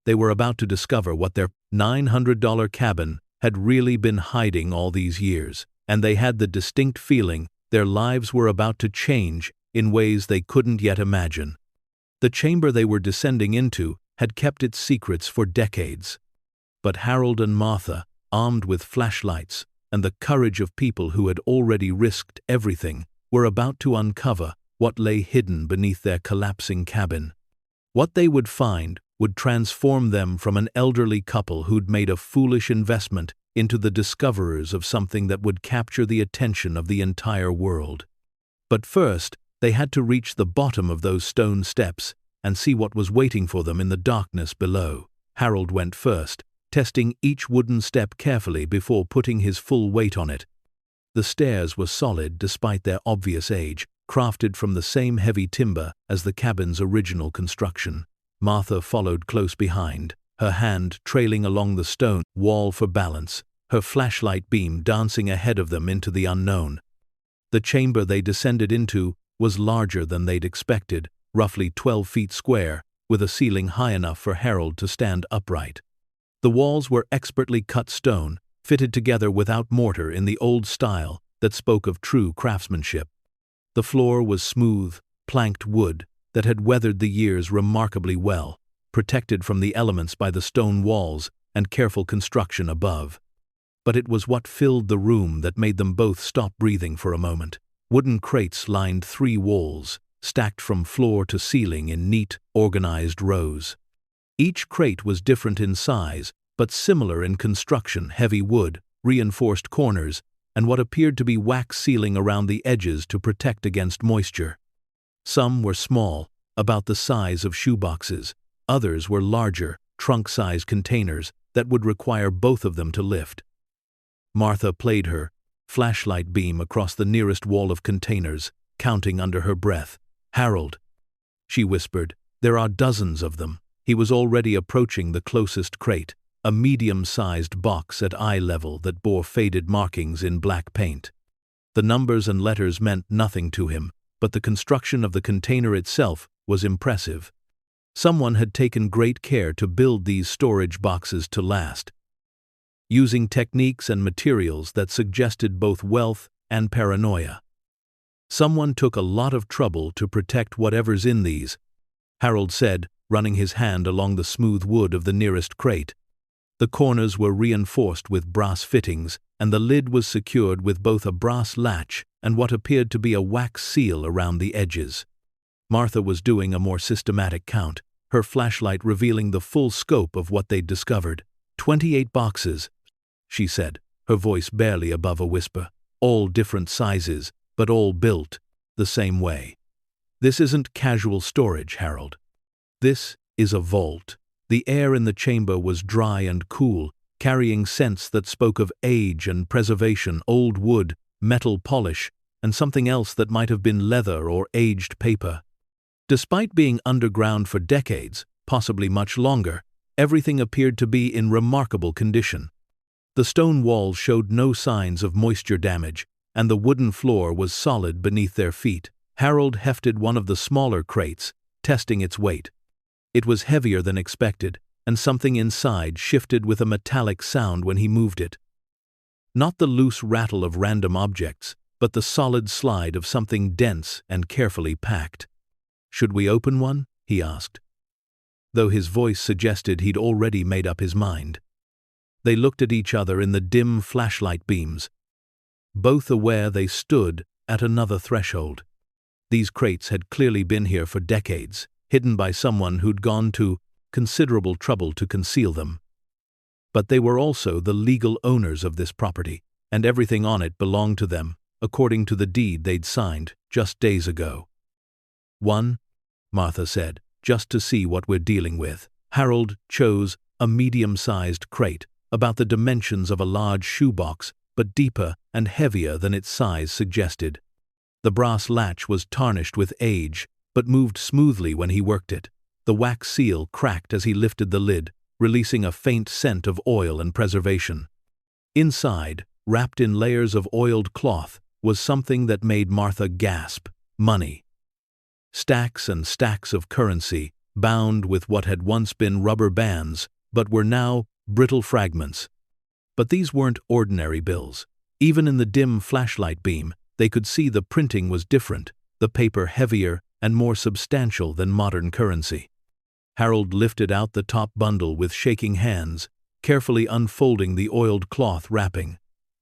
They were about to discover what their $900 cabin had really been hiding all these years, and they had the distinct feeling their lives were about to change in ways they couldn't yet imagine. The chamber they were descending into had kept its secrets for decades. But Harold and Martha, armed with flashlights and the courage of people who had already risked everything, were about to uncover what lay hidden beneath their collapsing cabin. What they would find would transform them from an elderly couple who'd made a foolish investment into the discoverers of something that would capture the attention of the entire world. But first, they had to reach the bottom of those stone steps and see what was waiting for them in the darkness below. Harold went first, testing each wooden step carefully before putting his full weight on it. The stairs were solid despite their obvious age, crafted from the same heavy timber as the cabin's original construction. Martha followed close behind, her hand trailing along the stone wall for balance, her flashlight beam dancing ahead of them into the unknown. The chamber they descended into was larger than they'd expected, roughly 12 feet square, with a ceiling high enough for Harold to stand upright. The walls were expertly cut stone, fitted together without mortar in the old style that spoke of true craftsmanship. The floor was smooth, planked wood that had weathered the years remarkably well, protected from the elements by the stone walls and careful construction above. but it was what filled the room that made them both stop breathing for a moment. Wooden crates lined 3 walls, stacked from floor to ceiling in neat, organized rows. Each crate was different in size, but similar in construction: heavy wood, reinforced corners, and what appeared to be wax sealing around the edges to protect against moisture. Some were small, about the size of shoeboxes. Others were larger, trunk-sized containers that would require both of them to lift. Martha played her flashlight beam across the nearest wall of containers, counting under her breath. "Harold," she whispered, "there are dozens of them." He was already approaching the closest crate, a medium-sized box at eye level that bore faded markings in black paint. The numbers and letters meant nothing to him, but the construction of the container itself was impressive. Someone had taken great care to build these storage boxes to last, using techniques and materials that suggested both wealth and paranoia. "Someone took a lot of trouble to protect whatever's in these," Harold said, running his hand along the smooth wood of the nearest crate. The corners were reinforced with brass fittings, and the lid was secured with both a brass latch and what appeared to be a wax seal around the edges. Martha was doing a more systematic count, her flashlight revealing the full scope of what they'd discovered. 28 boxes, she said, her voice barely above a whisper. "All different sizes, but all built the same way. This isn't casual storage, Harold. This is a vault." The air in the chamber was dry and cool, carrying scents that spoke of age and preservation: old wood, metal polish, and something else that might have been leather or aged paper. Despite being underground for decades, possibly much longer, everything appeared to be in remarkable condition. The stone walls showed no signs of moisture damage, and the wooden floor was solid beneath their feet. Harold hefted one of the smaller crates, testing its weight. It was heavier than expected, and something inside shifted with a metallic sound when he moved it. Not the loose rattle of random objects, but the solid slide of something dense and carefully packed. "Should we open one?" he asked, though his voice suggested he'd already made up his mind. They looked at each other in the dim flashlight beams, both aware they stood at another threshold. These crates had clearly been here for decades, hidden by someone who'd gone to considerable trouble to conceal them. But they were also the legal owners of this property, and everything on it belonged to them, according to the deed they'd signed just days ago. "One," Martha said, "just to see what we're dealing with." Harold chose a medium-sized crate, about the dimensions of a large shoebox, but deeper and heavier than its size suggested. The brass latch was tarnished with age, but moved smoothly when he worked it. The wax seal cracked as he lifted the lid, releasing a faint scent of oil and preservation. Inside, wrapped in layers of oiled cloth, was something that made Martha gasp: money. Stacks and stacks of currency, bound with what had once been rubber bands, but were now brittle fragments. But these weren't ordinary bills. Even in the dim flashlight beam, they could see the printing was different, the paper heavier and more substantial than modern currency. Harold lifted out the top bundle with shaking hands, carefully unfolding the oiled cloth wrapping.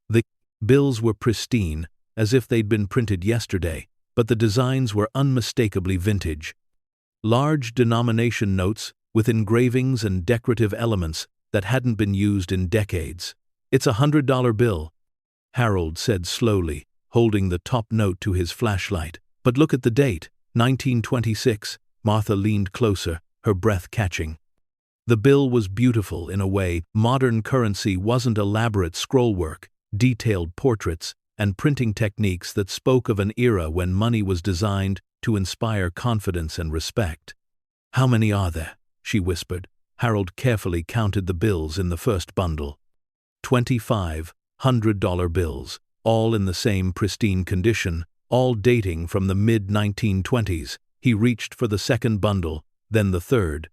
The bills were pristine, as if they'd been printed yesterday, but the designs were unmistakably vintage. Large denomination notes with engravings and decorative elements that hadn't been used in decades. "It's a $100 bill," Harold said slowly, holding the top note to his flashlight. "But look at the date, 1926. Martha leaned closer, her breath catching. The bill was beautiful in a way. Modern currency wasn't elaborate scrollwork, detailed portraits, and printing techniques that spoke of an era when money was designed to inspire confidence and respect. "How many are there?" she whispered. Harold carefully counted the bills in the first bundle. 25 $100 bills, all in the same pristine condition, all dating from the mid-1920s. He reached for the second bundle, then the third.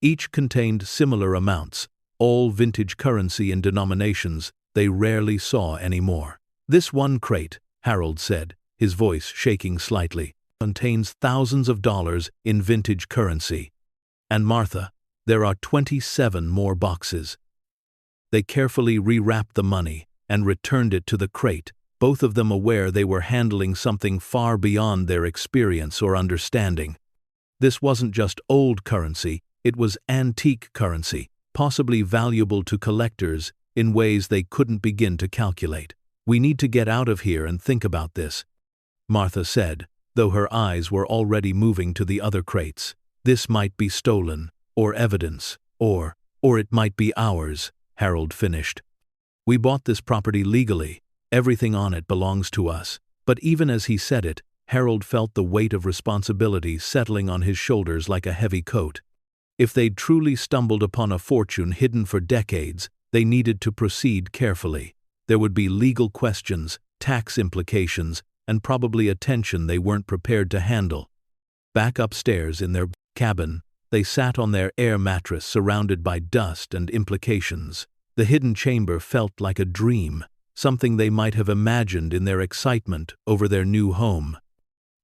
Each contained similar amounts, all vintage currency in denominations they rarely saw anymore. "This one crate," Harold said, his voice shaking slightly, "contains thousands of dollars in vintage currency. And Martha, there are 27 more boxes." They carefully rewrapped the money and returned it to the crate, both of them aware they were handling something far beyond their experience or understanding. This wasn't just old currency, it was antique currency, possibly valuable to collectors in ways they couldn't begin to calculate. "We need to get out of here and think about this," Martha said, though her eyes were already moving to the other crates. "This might be stolen, or evidence, or it might be ours," Harold finished. "We bought this property legally. Everything on it belongs to us." But even as he said it, Harold felt the weight of responsibility settling on his shoulders like a heavy coat. If they'd truly stumbled upon a fortune hidden for decades, they needed to proceed carefully. There would be legal questions, tax implications, and probably attention they weren't prepared to handle. Back upstairs in their cabin, they sat on their air mattress surrounded by dust and implications. The hidden chamber felt like a dream, something they might have imagined in their excitement over their new home.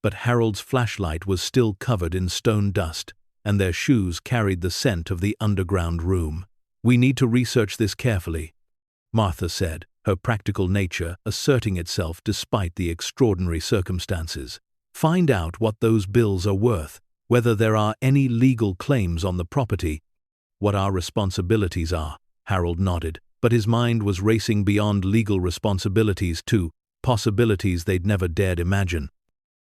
But Harold's flashlight was still covered in stone dust, and their shoes carried the scent of the underground room. "We need to research this carefully," Martha said, her practical nature asserting itself despite the extraordinary circumstances. "Find out what those bills are worth, whether there are any legal claims on the property, what our responsibilities are." Harold nodded, but his mind was racing beyond legal responsibilities to possibilities they'd never dared imagine.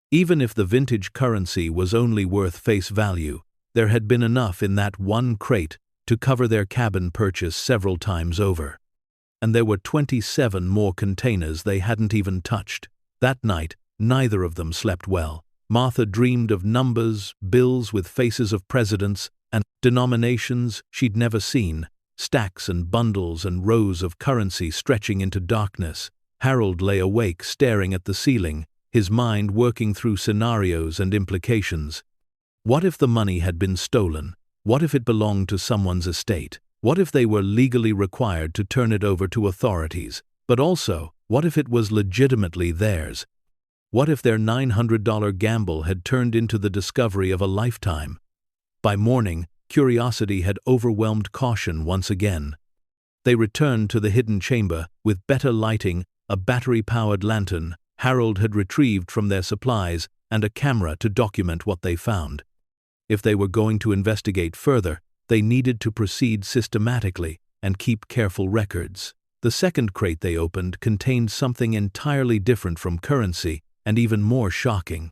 Even if the vintage currency was only worth face value, there had been enough in that one crate to cover their cabin purchase several times over. And there were 27 more containers they hadn't even touched. That night, neither of them slept well. Martha dreamed of numbers, bills with faces of presidents, and denominations she'd never seen, stacks and bundles and rows of currency stretching into darkness. Harold lay awake staring at the ceiling, his mind working through scenarios and implications. What if the money had been stolen? What if it belonged to someone's estate? What if they were legally required to turn it over to authorities? But also, what if it was legitimately theirs? What if their $900 gamble had turned into the discovery of a lifetime? By morning, curiosity had overwhelmed caution once again. They returned to the hidden chamber with better lighting, a battery-powered lantern Harold had retrieved from their supplies, and a camera to document what they found. If they were going to investigate further, they needed to proceed systematically and keep careful records. The second crate they opened contained something entirely different from currency and even more shocking.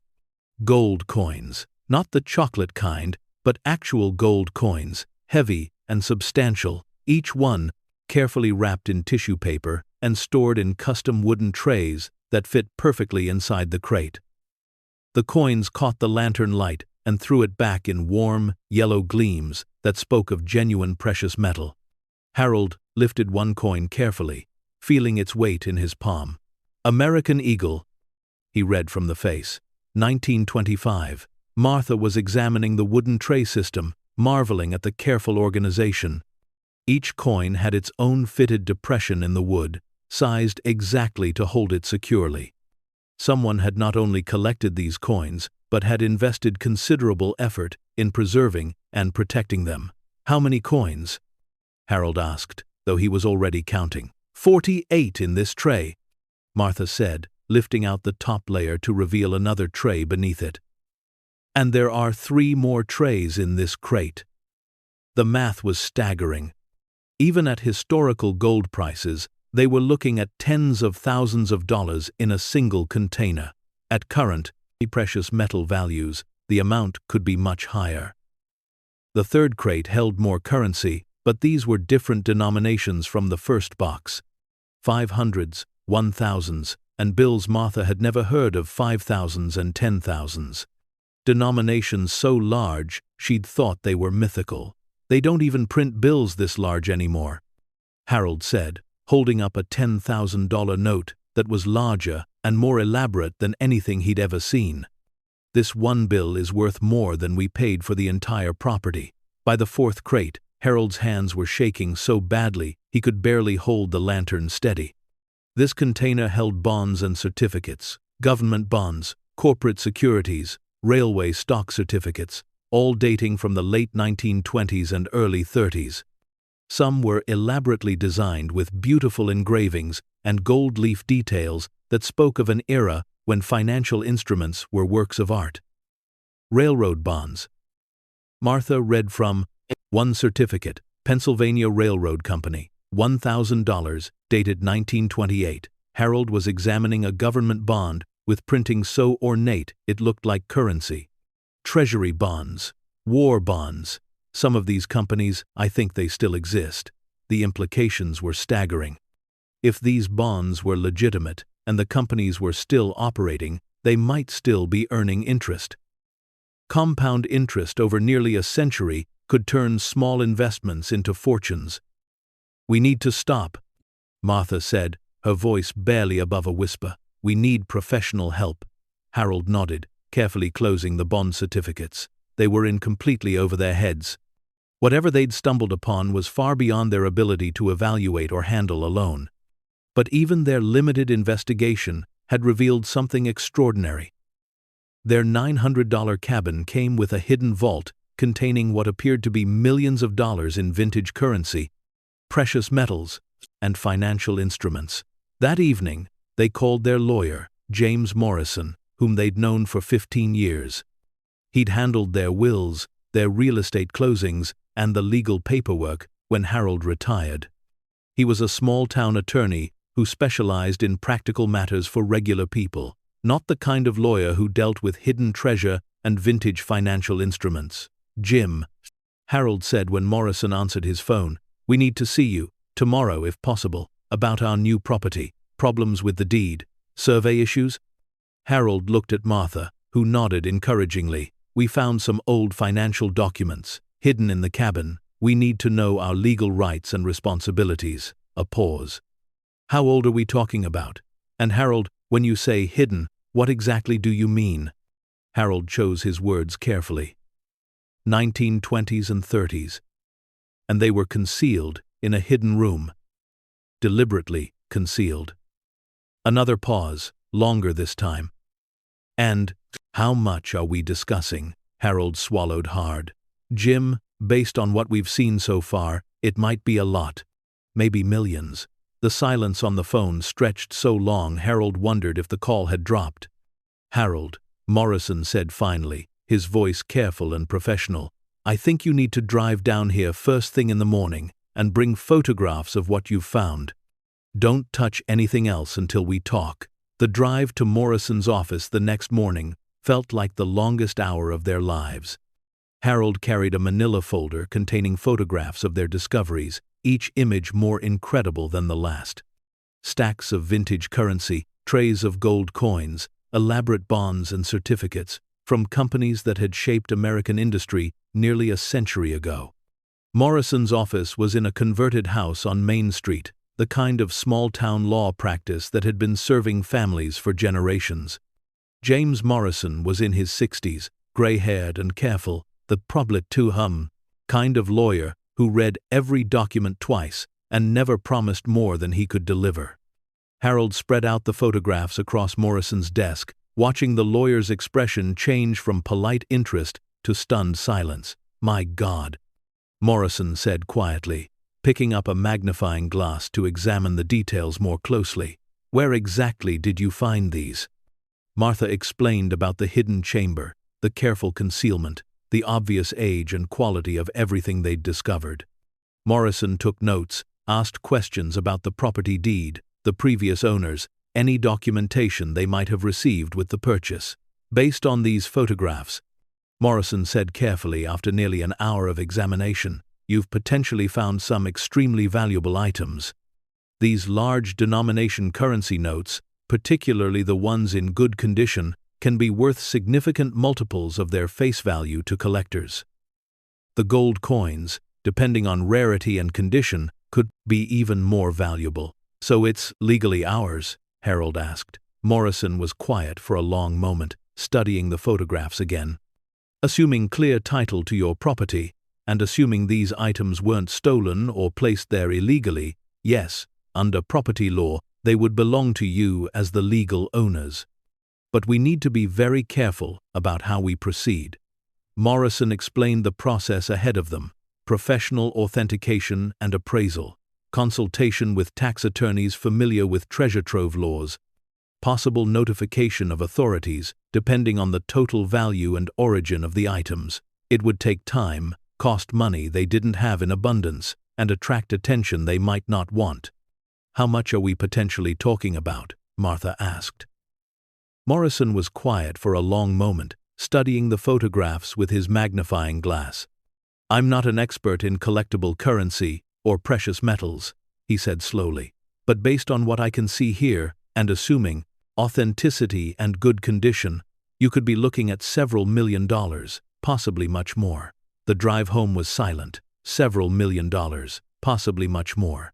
Gold coins. Not the chocolate kind, but actual gold coins, heavy and substantial, each one carefully wrapped in tissue paper and stored in custom wooden trays that fit perfectly inside the crate. The coins caught the lantern light and threw it back in warm, yellow gleams that spoke of genuine precious metal. Harold lifted one coin carefully, feeling its weight in his palm. "American Eagle," he read from the face. 1925. Martha was examining the wooden tray system, marveling at the careful organization. Each coin had its own fitted depression in the wood, sized exactly to hold it securely. Someone had not only collected these coins, but had invested considerable effort in preserving and protecting them. "How many coins?" Harold asked, though he was already counting. 48 in this tray," Martha said, lifting out the top layer to reveal another tray beneath it. "And there are 3 more trays in this crate." The math was staggering. Even at historical gold prices, they were looking at tens of thousands of dollars in a single container. At current, precious metal values, the amount could be much higher. The third crate held more currency, but these were different denominations from the first box. 500s, 1000s, and bills Martha had never heard of 5000s and 10,000s. Denominations so large, she'd thought they were mythical. "They don't even print bills this large anymore," Harold said, holding up a $10,000 note that was larger and more elaborate than anything he'd ever seen. "This one bill is worth more than we paid for the entire property." By the fourth crate, Harold's hands were shaking so badly he could barely hold the lantern steady. This container held bonds and certificates, government bonds, corporate securities, railway stock certificates, all dating from the late 1920s and early 30s. Some were elaborately designed with beautiful engravings and gold leaf details that spoke of an era when financial instruments were works of art. Railroad bonds. Martha read from one certificate, Pennsylvania Railroad Company, $1,000, dated 1928. Harold was examining a government bond with printing so ornate it looked like currency. Treasury bonds, war bonds. Some of these companies, I think they still exist. The implications were staggering. If these bonds were legitimate and the companies were still operating, they might still be earning interest. Compound interest over nearly a century could turn small investments into fortunes. "We need to stop," Martha said, her voice barely above a whisper. "We need professional help." Harold nodded, carefully closing the bond certificates. They were in completely over their heads. Whatever they'd stumbled upon was far beyond their ability to evaluate or handle alone. But even their limited investigation had revealed something extraordinary. Their $900 cabin came with a hidden vault containing what appeared to be millions of dollars in vintage currency, precious metals, and financial instruments. That evening, they called their lawyer, James Morrison, whom they'd known for 15 years. He'd handled their wills, their real estate closings, and the legal paperwork when Harold retired. He was a small-town attorney who specialized in practical matters for regular people, not the kind of lawyer who dealt with hidden treasure and vintage financial instruments. "Jim," Harold said when Morrison answered his phone, "we need to see you, tomorrow if possible, about our new property, problems with the deed, survey issues." Harold looked at Martha, who nodded encouragingly. "We found some old financial documents, hidden in the cabin. We need to know our legal rights and responsibilities." A pause. "How old are we talking about? And Harold, when you say hidden, what exactly do you mean?" Harold chose his words carefully. 1920s and 30s. And they were concealed in a hidden room. Deliberately concealed. Another pause, longer this time. "And how much are we discussing?" Harold swallowed hard. "Jim, based on what we've seen so far, it might be a lot. Maybe millions." The silence on the phone stretched so long Harold wondered if the call had dropped. "Harold," Morrison said finally, his voice careful and professional, "I think you need to drive down here first thing in the morning and bring photographs of what you've found. Don't touch anything else until we talk." The drive to Morrison's office the next morning felt like the longest hour of their lives. Harold carried a manila folder containing photographs of their discoveries, each image more incredible than the last. Stacks of vintage currency, trays of gold coins, elaborate bonds and certificates from companies that had shaped American industry nearly a century ago. Morrison's office was in a converted house on Main Street, the kind of small-town law practice that had been serving families for generations. James Morrison was in his 60s, gray-haired and careful, the problit-to-hum kind of lawyer who read every document twice and never promised more than he could deliver. Harold spread out the photographs across Morrison's desk, watching the lawyer's expression change from polite interest to stunned silence. "My God," Morrison said quietly, picking up a magnifying glass to examine the details more closely. "Where exactly did you find these?" Martha explained about the hidden chamber, the careful concealment, the obvious age and quality of everything they'd discovered. Morrison took notes, asked questions about the property deed, the previous owners, any documentation they might have received with the purchase. "Based on these photographs," Morrison said carefully after nearly an hour of examination, "you've potentially found some extremely valuable items. These large denomination currency notes, particularly the ones in good condition, can be worth significant multiples of their face value to collectors. The gold coins, depending on rarity and condition, could be even more valuable." "So it's legally ours?" Harold asked. Morrison was quiet for a long moment, studying the photographs again. "Assuming clear title to your property, and assuming these items weren't stolen or placed there illegally, yes, under property law, they would belong to you as the legal owners. But we need to be very careful about how we proceed." Morrison explained the process ahead of them. professional authentication and appraisal, consultation with tax attorneys familiar with treasure trove laws, possible notification of authorities depending on the total value and origin of the items. It would take time, cost money they didn't have in abundance, and attract attention they might not want. "How much are we potentially talking about?" Martha asked. Morrison was quiet for a long moment, studying the photographs with his magnifying glass. "I'm not an expert in collectible currency or precious metals," he said slowly, "but based on what I can see here, and assuming authenticity and good condition, you could be looking at several $1,000,000, possibly much more." The drive home was silent. Several $1,000,000, possibly much more.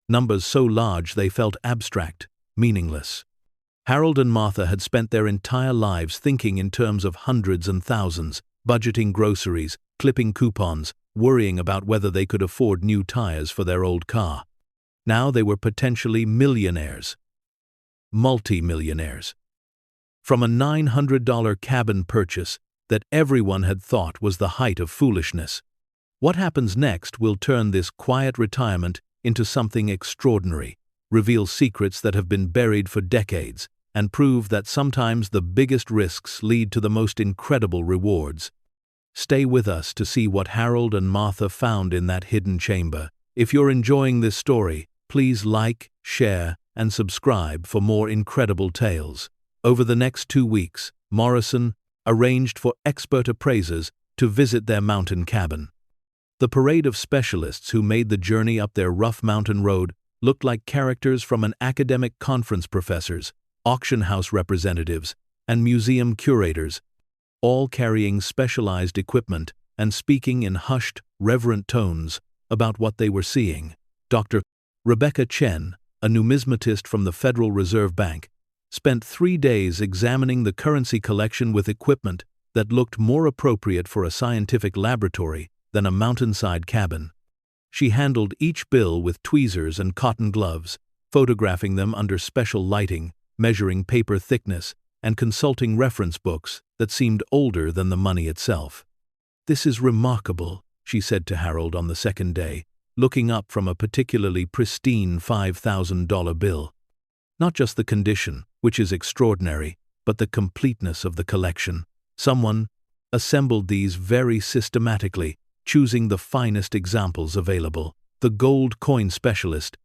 Numbers so large they felt abstract, meaningless. Harold and Martha had spent their entire lives thinking in terms of hundreds and thousands, budgeting groceries, clipping coupons, worrying about whether they could afford new tires for their old car. Now they were potentially millionaires. Multi-millionaires. From a $900 cabin purchase that everyone had thought was the height of foolishness. What happens next will turn this quiet retirement into something extraordinary, reveal secrets that have been buried for decades, and prove that sometimes the biggest risks lead to the most incredible rewards. Stay with us to see what Harold and Martha found in that hidden chamber. If you're enjoying this story, please like, share, and subscribe for more incredible tales. Over the next 2 weeks, Morrison arranged for expert appraisers to visit their mountain cabin. The parade of specialists who made the journey up their rough mountain road looked like characters from an academic conference, professors, auction house representatives, and museum curators, all carrying specialized equipment and speaking in hushed, reverent tones about what they were seeing. Dr. Rebecca Chen, a numismatist from the Federal Reserve Bank, spent 3 days examining the currency collection with equipment that looked more appropriate for a scientific laboratory than a mountainside cabin. She handled each bill with tweezers and cotton gloves, photographing them under special lighting, measuring paper thickness, and consulting reference books that seemed older than the money itself. "This is remarkable," she said to Harold on the second day, looking up from a particularly pristine $5,000 bill. "Not just the condition, which is extraordinary, but the completeness of the collection. Someone assembled these very systematically, choosing the finest examples available." The gold coin specialist,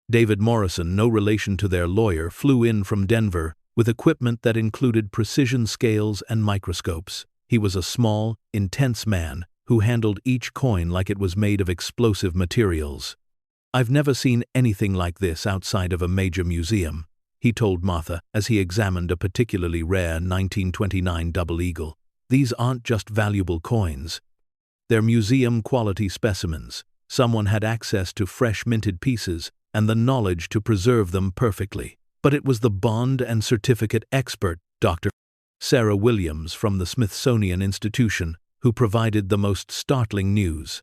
David Morrison, no relation to their lawyer, flew in from Denver with equipment that included precision scales and microscopes. He was a small, intense man who handled each coin like it was made of explosive materials. "I've never seen anything like this outside of a major museum," he told Martha as he examined a particularly rare 1929 double eagle. "These aren't just valuable coins. They're museum-quality specimens. Someone had access to fresh minted pieces and the knowledge to preserve them perfectly." But it was the bond and certificate expert, Dr. Sarah Williams from the Smithsonian Institution, who provided the most startling news.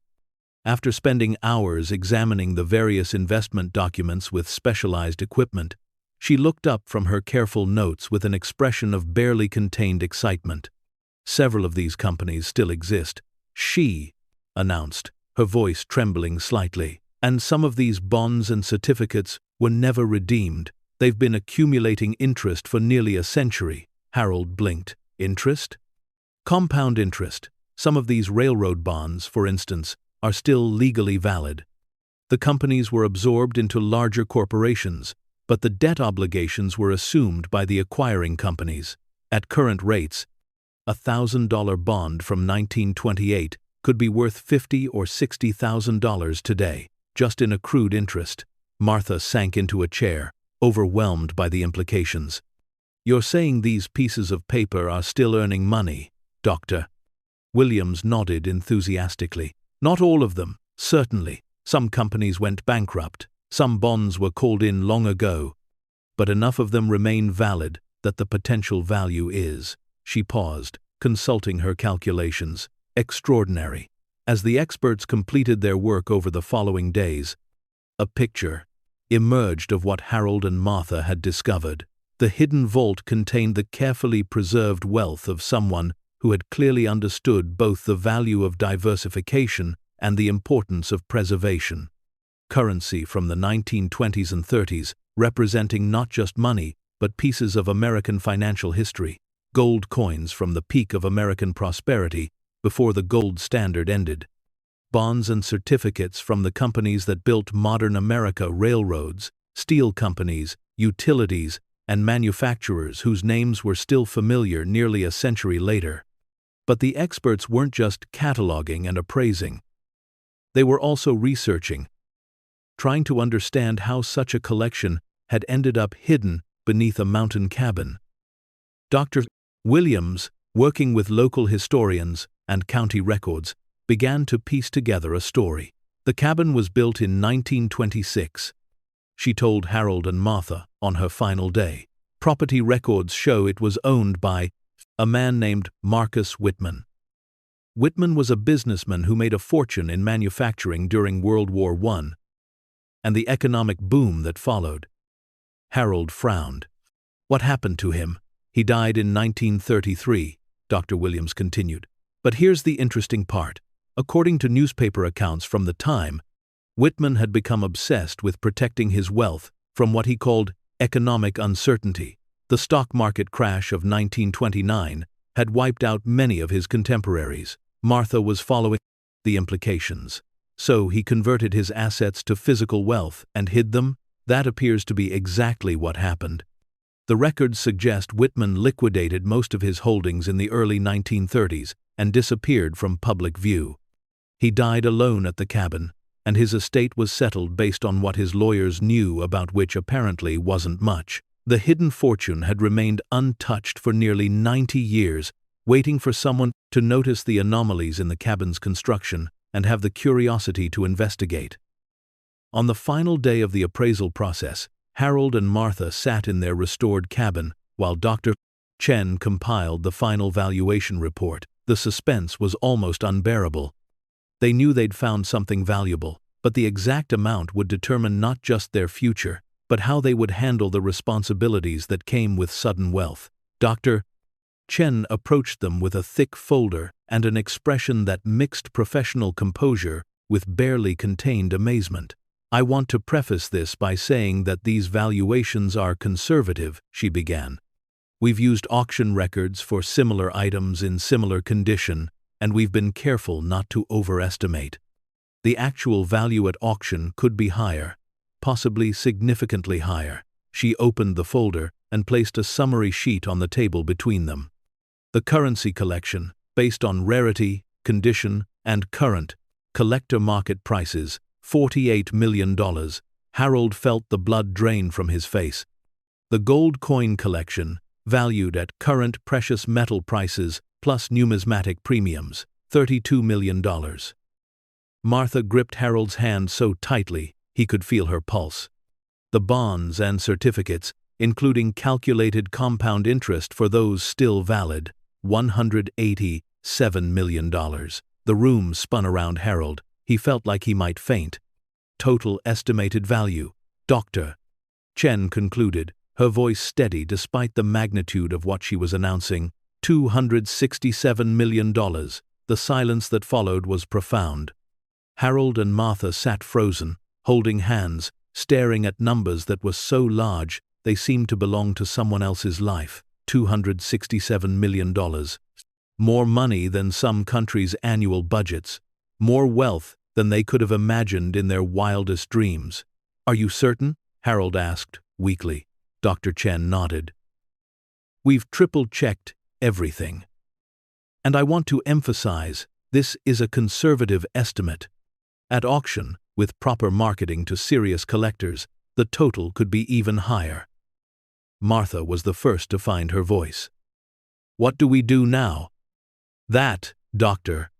After spending hours examining the various investment documents with specialized equipment, she looked up from her careful notes with an expression of barely contained excitement. "Several of these companies still exist," she announced, her voice trembling slightly. "And some of these bonds and certificates were never redeemed. They've been accumulating interest for nearly a century." Harold blinked. "Interest?" "Compound interest. Some of these railroad bonds, for instance, are still legally valid. The companies were absorbed into larger corporations, but the debt obligations were assumed by the acquiring companies. At current rates, a $1,000 bond from 1928 could be worth $50,000 or $60,000 today, just in accrued interest." Martha sank into a chair, overwhelmed by the implications. "You're saying these pieces of paper are still earning money, Dr. Williams nodded enthusiastically. "Not all of them, certainly. Some companies went bankrupt, some bonds were called in long ago, but enough of them remain valid that the potential value is." She paused, consulting her calculations. "Extraordinary." As the experts completed their work over the following days, a picture emerged of what Harold and Martha had discovered. The hidden vault contained the carefully preserved wealth of someone who had clearly understood both the value of diversification and the importance of preservation. Currency from the 1920s and 30s, representing not just money, but pieces of American financial history. Gold coins from the peak of American prosperity, before the gold standard ended. Bonds and certificates from the companies that built modern America: railroads, steel companies, utilities, and manufacturers whose names were still familiar nearly a century later. But the experts weren't just cataloging and appraising. They were also researching, trying to understand how such a collection had ended up hidden beneath a mountain cabin. Dr. Williams, working with local historians and county records, began to piece together a story. The cabin was built in 1926. She told Harold and Martha on her final day. Property records show it was owned by a man named Marcus Whitman. Whitman was a businessman who made a fortune in manufacturing during World War I and the economic boom that followed. Harold frowned. What happened to him? He died in 1933, Dr. Williams continued. But here's the interesting part. According to newspaper accounts from the time, Whitman had become obsessed with protecting his wealth from what he called economic uncertainty. The stock market crash of 1929 had wiped out many of his contemporaries. Martha was following the implications. So he converted his assets to physical wealth and hid them. That appears to be exactly what happened. The records suggest Whitman liquidated most of his holdings in the early 1930s and disappeared from public view. He died alone at the cabin, and his estate was settled based on what his lawyers knew, about which apparently wasn't much. The hidden fortune had remained untouched for nearly 90 years, waiting for someone to notice the anomalies in the cabin's construction and have the curiosity to investigate. On the final day of the appraisal process, Harold and Martha sat in their restored cabin while Dr. Chen compiled the final valuation report. The suspense was almost unbearable. They knew they'd found something valuable, but the exact amount would determine not just their future, but how they would handle the responsibilities that came with sudden wealth. Dr. Chen approached them with a thick folder and an expression that mixed professional composure with barely contained amazement. "I want to preface this by saying that these valuations are conservative," she began. "We've used auction records for similar items in similar condition, and we've been careful not to overestimate. The actual value at auction could be higher, possibly significantly higher." She opened the folder and placed a summary sheet on the table between them. The currency collection, based on rarity, condition, and current collector market prices, $48 million. Harold felt the blood drain from his face. The gold coin collection, valued at current precious metal prices plus numismatic premiums, $32 million. Martha gripped Harold's hand so tightly he could feel her pulse. The bonds and certificates, including calculated compound interest for those still valid, $187 million. The room spun around Harold. He felt like he might faint. Total estimated value, Dr. Chen concluded, her voice steady despite the magnitude of what she was announcing, $267 million. The silence that followed was profound. Harold and Martha sat frozen, holding hands, staring at numbers that were so large they seemed to belong to someone else's life. $267 million. More money than some countries' annual budgets. More wealth than they could have imagined in their wildest dreams. "Are you certain?" Harold asked, weakly. Dr. Chen nodded. "We've triple-checked everything. And I want to emphasize, this is a conservative estimate. At auction, with proper marketing to serious collectors, the total could be even higher." Martha was the first to find her voice. "What do we do now?" "That, Dr.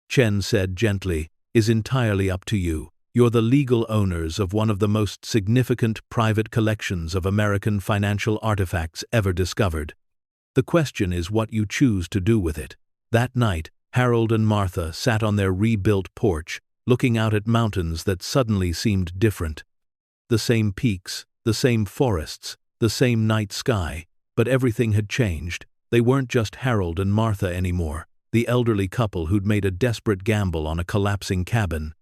Chen said gently, "is entirely up to you. You're the legal owners of one of the most significant private collections of American financial artifacts ever discovered. The question is what you choose to do with it." That night, Harold and Martha sat on their rebuilt porch, looking out at mountains that suddenly seemed different. The same peaks, the same forests, the same night sky, but everything had changed. They weren't just Harold and Martha anymore. the elderly couple who'd made a desperate gamble on a collapsing cabin.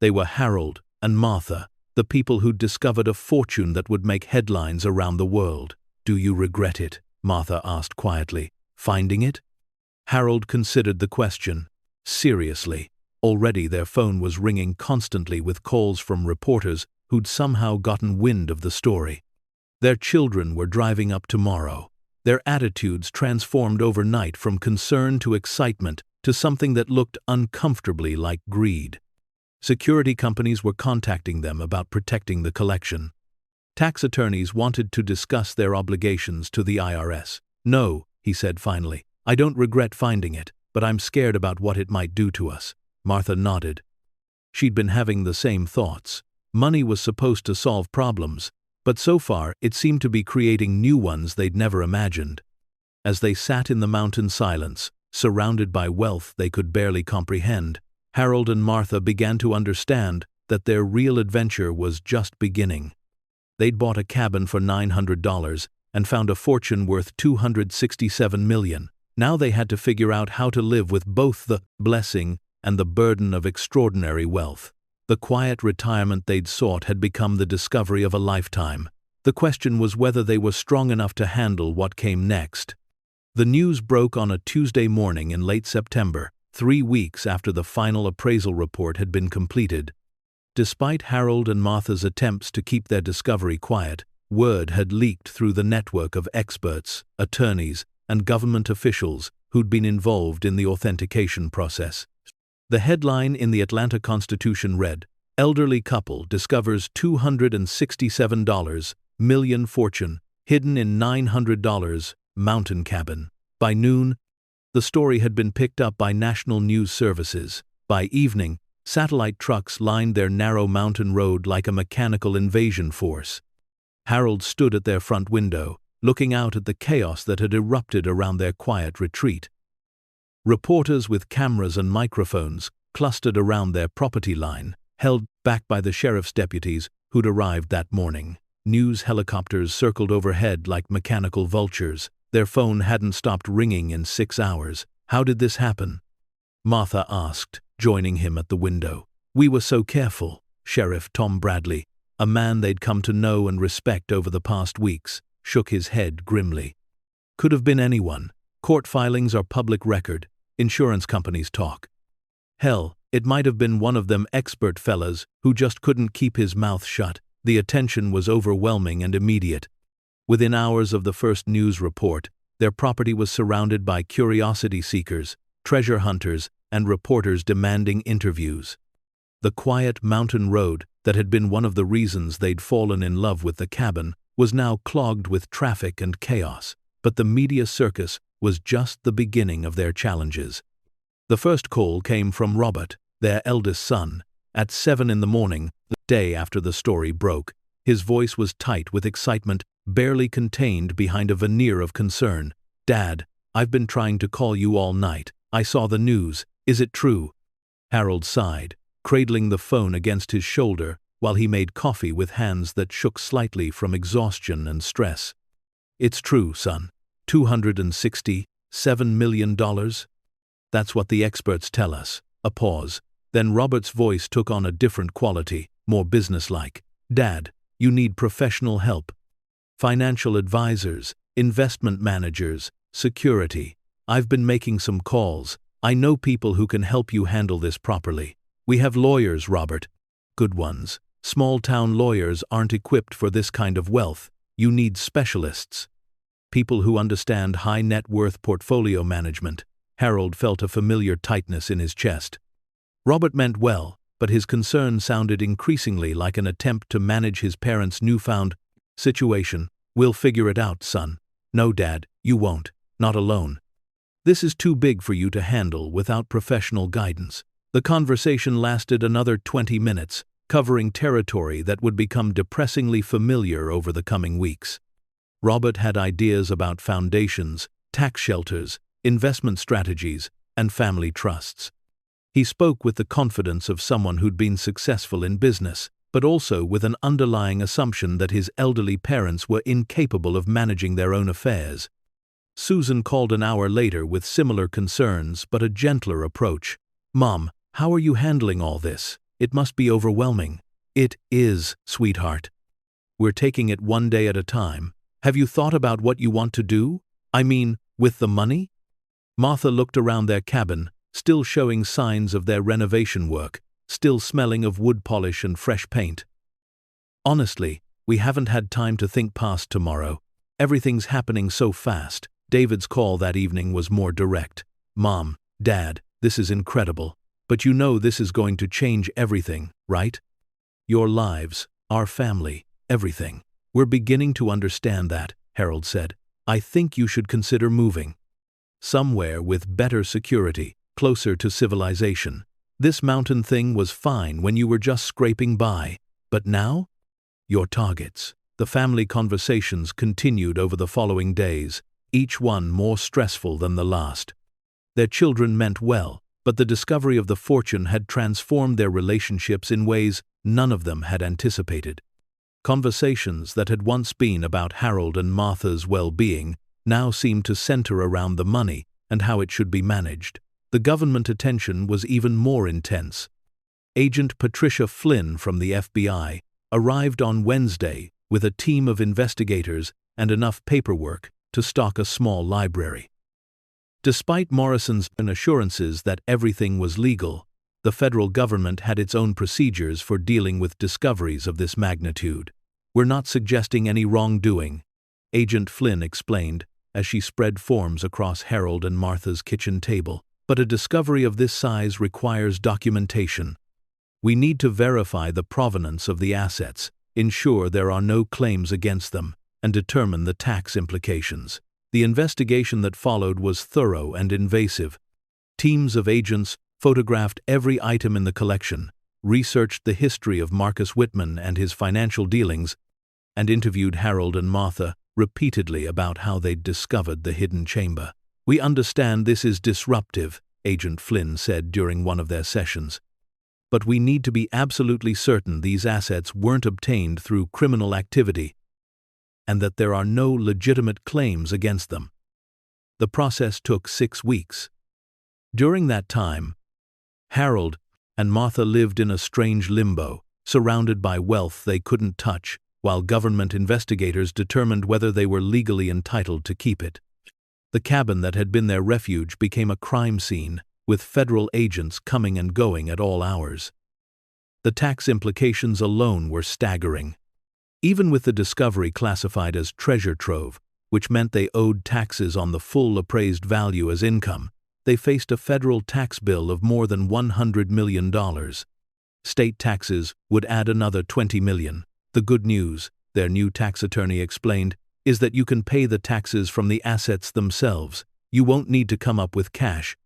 They were Harold and Martha, the people who'd discovered a fortune that would make headlines around the world. "Do you regret it?" Martha asked quietly. "Finding it?" Harold considered the question. Seriously. Already their phone was ringing constantly with calls from reporters who'd somehow gotten wind of the story. Their children were driving up tomorrow. Their attitudes transformed overnight from concern to excitement to something that looked uncomfortably like greed. Security companies were contacting them about protecting the collection. Tax attorneys wanted to discuss their obligations to the IRS. "No," he said finally, "I don't regret finding it, but I'm scared about what it might do to us." Martha nodded. She'd been having the same thoughts. Money was supposed to solve problems, but so far it seemed to be creating new ones they'd never imagined. As they sat in the mountain silence, surrounded by wealth they could barely comprehend, Harold and Martha began to understand that their real adventure was just beginning. They'd bought a cabin for $900 and found a fortune worth $267 million. Now they had to figure out how to live with both the blessing and the burden of extraordinary wealth. The quiet retirement they'd sought had become the discovery of a lifetime. The question was whether they were strong enough to handle what came next. The news broke on a Tuesday morning in late September, 3 weeks after the final appraisal report had been completed. Despite Harold and Martha's attempts to keep their discovery quiet, word had leaked through the network of experts, attorneys, and government officials who'd been involved in the authentication process. The headline in the Atlanta Constitution read, "Elderly couple discovers $267 million fortune hidden in $900 mountain cabin." By noon, the story had been picked up by national news services. By evening, satellite trucks lined their narrow mountain road like a mechanical invasion force. Harold stood at their front window, looking out at the chaos that had erupted around their quiet retreat. Reporters with cameras and microphones clustered around their property line, held back by the sheriff's deputies who'd arrived that morning. News helicopters circled overhead like mechanical vultures. Their phone hadn't stopped ringing in 6 hours. "How did this happen?" Martha asked, joining him at the window. "We were so careful." Sheriff Tom Bradley, a man they'd come to know and respect over the past weeks, shook his head grimly. "Could have been anyone. Court filings are public record. Insurance companies talk. Hell, it might have been one of them expert fellas who just couldn't keep his mouth shut." The attention was overwhelming and immediate. Within hours of the first news report, their property was surrounded by curiosity seekers, treasure hunters, and reporters demanding interviews. The quiet mountain road that had been one of the reasons they'd fallen in love with the cabin was now clogged with traffic and chaos. But the media circus was just the beginning of their challenges. The first call came from Robert, their eldest son, at 7 in the morning, the day after the story broke. His voice was tight with excitement, barely contained behind a veneer of concern. "Dad, I've been trying to call you all night. I saw the news. Is it true?" Harold sighed, cradling the phone against his shoulder while he made coffee with hands that shook slightly from exhaustion and stress. "It's true, son. $267 million? That's what the experts tell us." A pause. Then Robert's voice took on a different quality, more businesslike. "Dad, you need professional help. Financial advisors, investment managers, security. I've been making some calls. I know people who can help you handle this properly. We have lawyers, Robert. Good ones. Small-town lawyers aren't equipped for this kind of wealth. You need specialists. People who understand high-net-worth portfolio management." Harold felt a familiar tightness in his chest. Robert meant well, but his concern sounded increasingly like an attempt to manage his parents' newfound situation. "We'll figure it out, son." "No, Dad, you won't. Not alone. This is too big for you to handle without professional guidance." The conversation lasted another 20 minutes, covering territory that would become depressingly familiar over the coming weeks. Robert had ideas about foundations, tax shelters, investment strategies, and family trusts. He spoke with the confidence of someone who'd been successful in business, but also with an underlying assumption that his elderly parents were incapable of managing their own affairs. Susan called an hour later with similar concerns but a gentler approach. "Mom, how are you handling all this? It must be overwhelming." "It is, sweetheart. We're taking it one day at a time. Have you thought about what you want to do? I mean, with the money?" Martha looked around their cabin, still showing signs of their renovation work, still smelling of wood polish and fresh paint. "Honestly, we haven't had time to think past tomorrow. Everything's happening so fast." David's call that evening was more direct. "Mom, Dad, this is incredible. But you know this is going to change everything, right? Your lives, our family, everything." "We're beginning to understand that," Harold said. "I think you should consider moving somewhere with better security, closer to civilization. This mountain thing was fine when you were just scraping by, but now? Your targets." The family conversations continued over the following days, each one more stressful than the last. Their children meant well, but the discovery of the fortune had transformed their relationships in ways none of them had anticipated. Conversations that had once been about Harold and Martha's well-being now seemed to center around the money and how it should be managed. The government attention was even more intense. Agent Patricia Flynn from the FBI arrived on Wednesday with a team of investigators and enough paperwork to stock a small library. Despite Morrison's assurances that everything was legal, the federal government had its own procedures for dealing with discoveries of this magnitude. "We're not suggesting any wrongdoing," Agent Flynn explained as she spread forms across Harold and Martha's kitchen table. "But a discovery of this size requires documentation. We need to verify the provenance of the assets, ensure there are no claims against them, and determine the tax implications." The investigation that followed was thorough and invasive. Teams of agents photographed every item in the collection, researched the history of Marcus Whitman and his financial dealings, and interviewed Harold and Martha repeatedly about how they'd discovered the hidden chamber. "We understand this is disruptive," Agent Flynn said during one of their sessions. "But we need to be absolutely certain these assets weren't obtained through criminal activity and that there are no legitimate claims against them." The process took 6 weeks. During that time, Harold and Martha lived in a strange limbo, surrounded by wealth they couldn't touch, while government investigators determined whether they were legally entitled to keep it. The cabin that had been their refuge became a crime scene, with federal agents coming and going at all hours. The tax implications alone were staggering. Even with the discovery classified as treasure trove, which meant they owed taxes on the full appraised value as income, they faced a federal tax bill of more than $100 million. State taxes would add another $20 million. "The good news," their new tax attorney explained, "is that you can pay the taxes from the assets themselves. You won't need to come up with cash.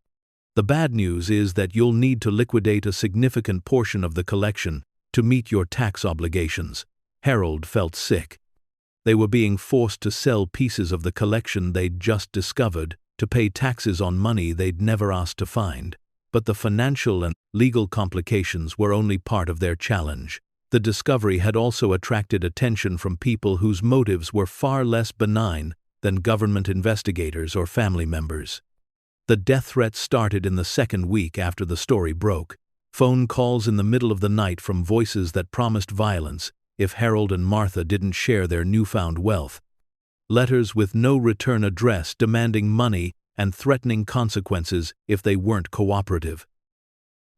The bad news is that you'll need to liquidate a significant portion of the collection to meet your tax obligations." Harold felt sick. They were being forced to sell pieces of the collection they'd just discovered to pay taxes on money they'd never asked to find. But the financial and legal complications were only part of their challenge. The discovery had also attracted attention from people whose motives were far less benign than government investigators or family members. The death threats started in the second week after the story broke. Phone calls in the middle of the night from voices that promised violence if Harold and Martha didn't share their newfound wealth. Letters with no return address demanding money and threatening consequences if they weren't cooperative.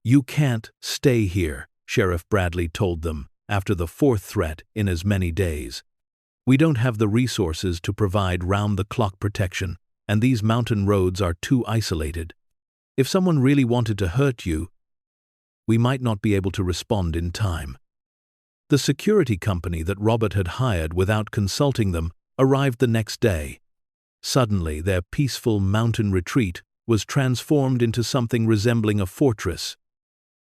"You can't stay here," Sheriff Bradley told them after the 4th threat in as many days. "We don't have the resources to provide round-the-clock protection, and these mountain roads are too isolated. If someone really wanted to hurt you, we might not be able to respond in time." The security company that Robert had hired without consulting them arrived the next day. Suddenly, their peaceful mountain retreat was transformed into something resembling a fortress,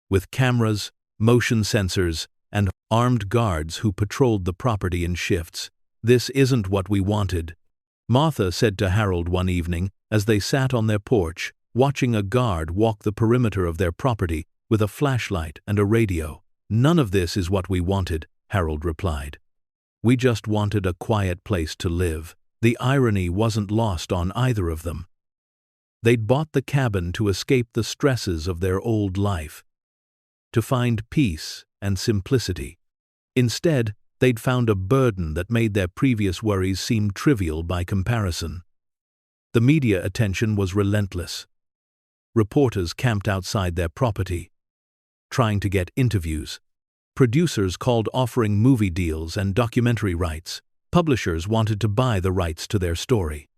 with cameras, motion sensors, and armed guards who patrolled the property in shifts. "This isn't what we wanted," Martha said to Harold one evening as they sat on their porch, watching a guard walk the perimeter of their property with a flashlight and a radio. "None of this is what we wanted," Harold replied. "We just wanted a quiet place to live." The irony wasn't lost on either of them. They'd bought the cabin to escape the stresses of their old life, to find peace and simplicity. Instead, they'd found a burden that made their previous worries seem trivial by comparison. The media attention was relentless. Reporters camped outside their property, trying to get interviews. Producers called offering movie deals and documentary rights. Publishers wanted to buy the rights to their story.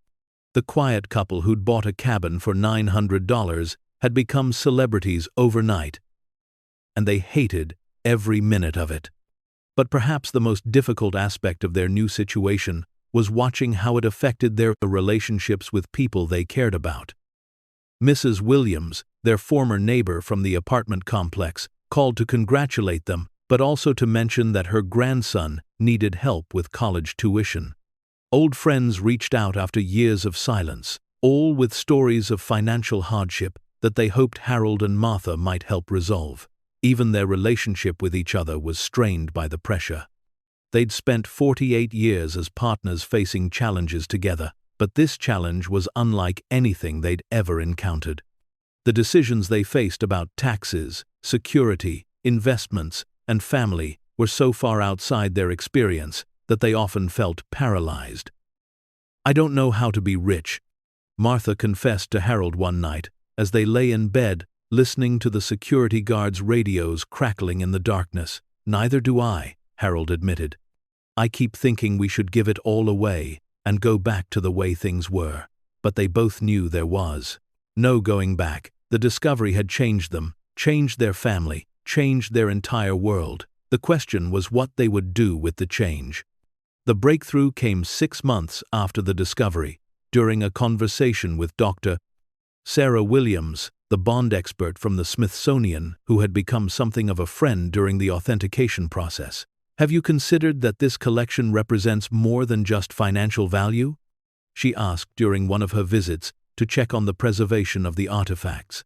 The quiet couple who'd bought a cabin for $900 had become celebrities overnight, and they hated every minute of it. But perhaps the most difficult aspect of their new situation was watching how it affected their relationships with people they cared about. Mrs. Williams, their former neighbor from the apartment complex, called to congratulate them, but also to mention that her grandson needed help with college tuition. Old friends reached out after years of silence, all with stories of financial hardship that they hoped Harold and Martha might help resolve. Even their relationship with each other was strained by the pressure. They'd spent 48 years as partners facing challenges together, but this challenge was unlike anything they'd ever encountered. The decisions they faced about taxes, security, investments, and family were so far outside their experience that they often felt paralyzed. "I don't know how to be rich," Martha confessed to Harold one night as they lay in bed listening to the security guards' radios crackling in the darkness. "Neither do I," Harold admitted. "I keep thinking we should give it all away and go back to the way things were." But they both knew there was no going back. The discovery had changed them, changed their family, changed their entire world. The question was what they would do with the change. The breakthrough came 6 months after the discovery, during a conversation with Dr. Sarah Williams, the bond expert from the Smithsonian who had become something of a friend during the authentication process. "Have you considered that this collection represents more than just financial value?" she asked during one of her visits to check on the preservation of the artifacts.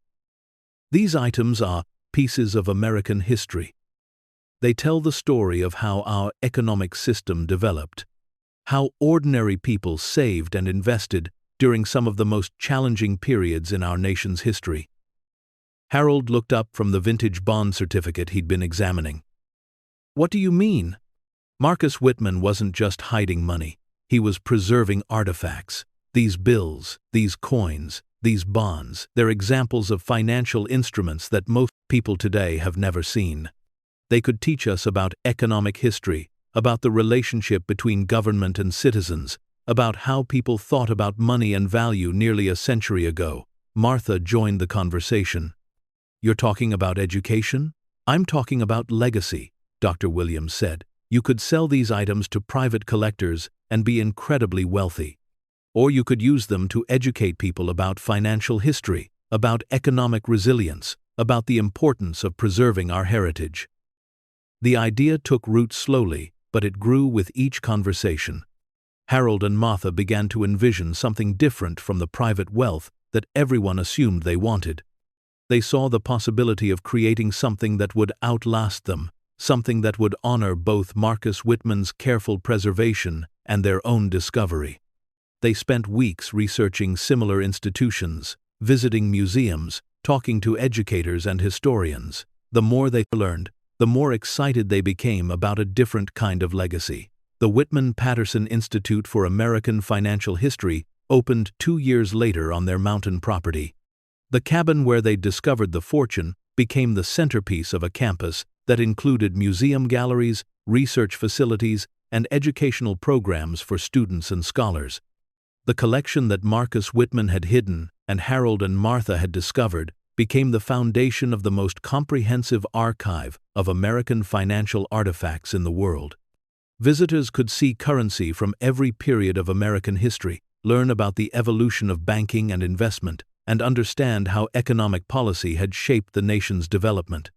"These items are pieces of American history. They tell the story of how our economic system developed, how ordinary people saved and invested during some of the most challenging periods in our nation's history." Harold looked up from the vintage bond certificate he'd been examining. "What do you mean?" Marcus Whitman wasn't just hiding money, he was preserving artifacts. These bills, these coins, these bonds, they're examples of financial instruments that most people today have never seen. They could teach us about economic history, about the relationship between government and citizens, about how people thought about money and value nearly a century ago. Martha joined the conversation. "You're talking about education? I'm talking about legacy," Dr. Williams said. "You could sell these items to private collectors and be incredibly wealthy. Or you could use them to educate people about financial history, about economic resilience, about the importance of preserving our heritage." The idea took root slowly, but it grew with each conversation. Harold and Martha began to envision something different from the private wealth that everyone assumed they wanted. They saw the possibility of creating something that would outlast them, something that would honor both Marcus Whitman's careful preservation and their own discovery. They spent weeks researching similar institutions, visiting museums, talking to educators and historians. The more they learned, the more excited they became about a different kind of legacy. The Whitman-Patterson Institute for American Financial History opened 2 years later on their mountain property. The cabin where they discovered the fortune became the centerpiece of a campus that included museum galleries, research facilities, and educational programs for students and scholars. The collection that Marcus Whitman had hidden and Harold and Martha had discovered became the foundation of the most comprehensive archive of American financial artifacts in the world. Visitors could see currency from every period of American history, learn about the evolution of banking and investment, and understand how economic policy had shaped the nation's development.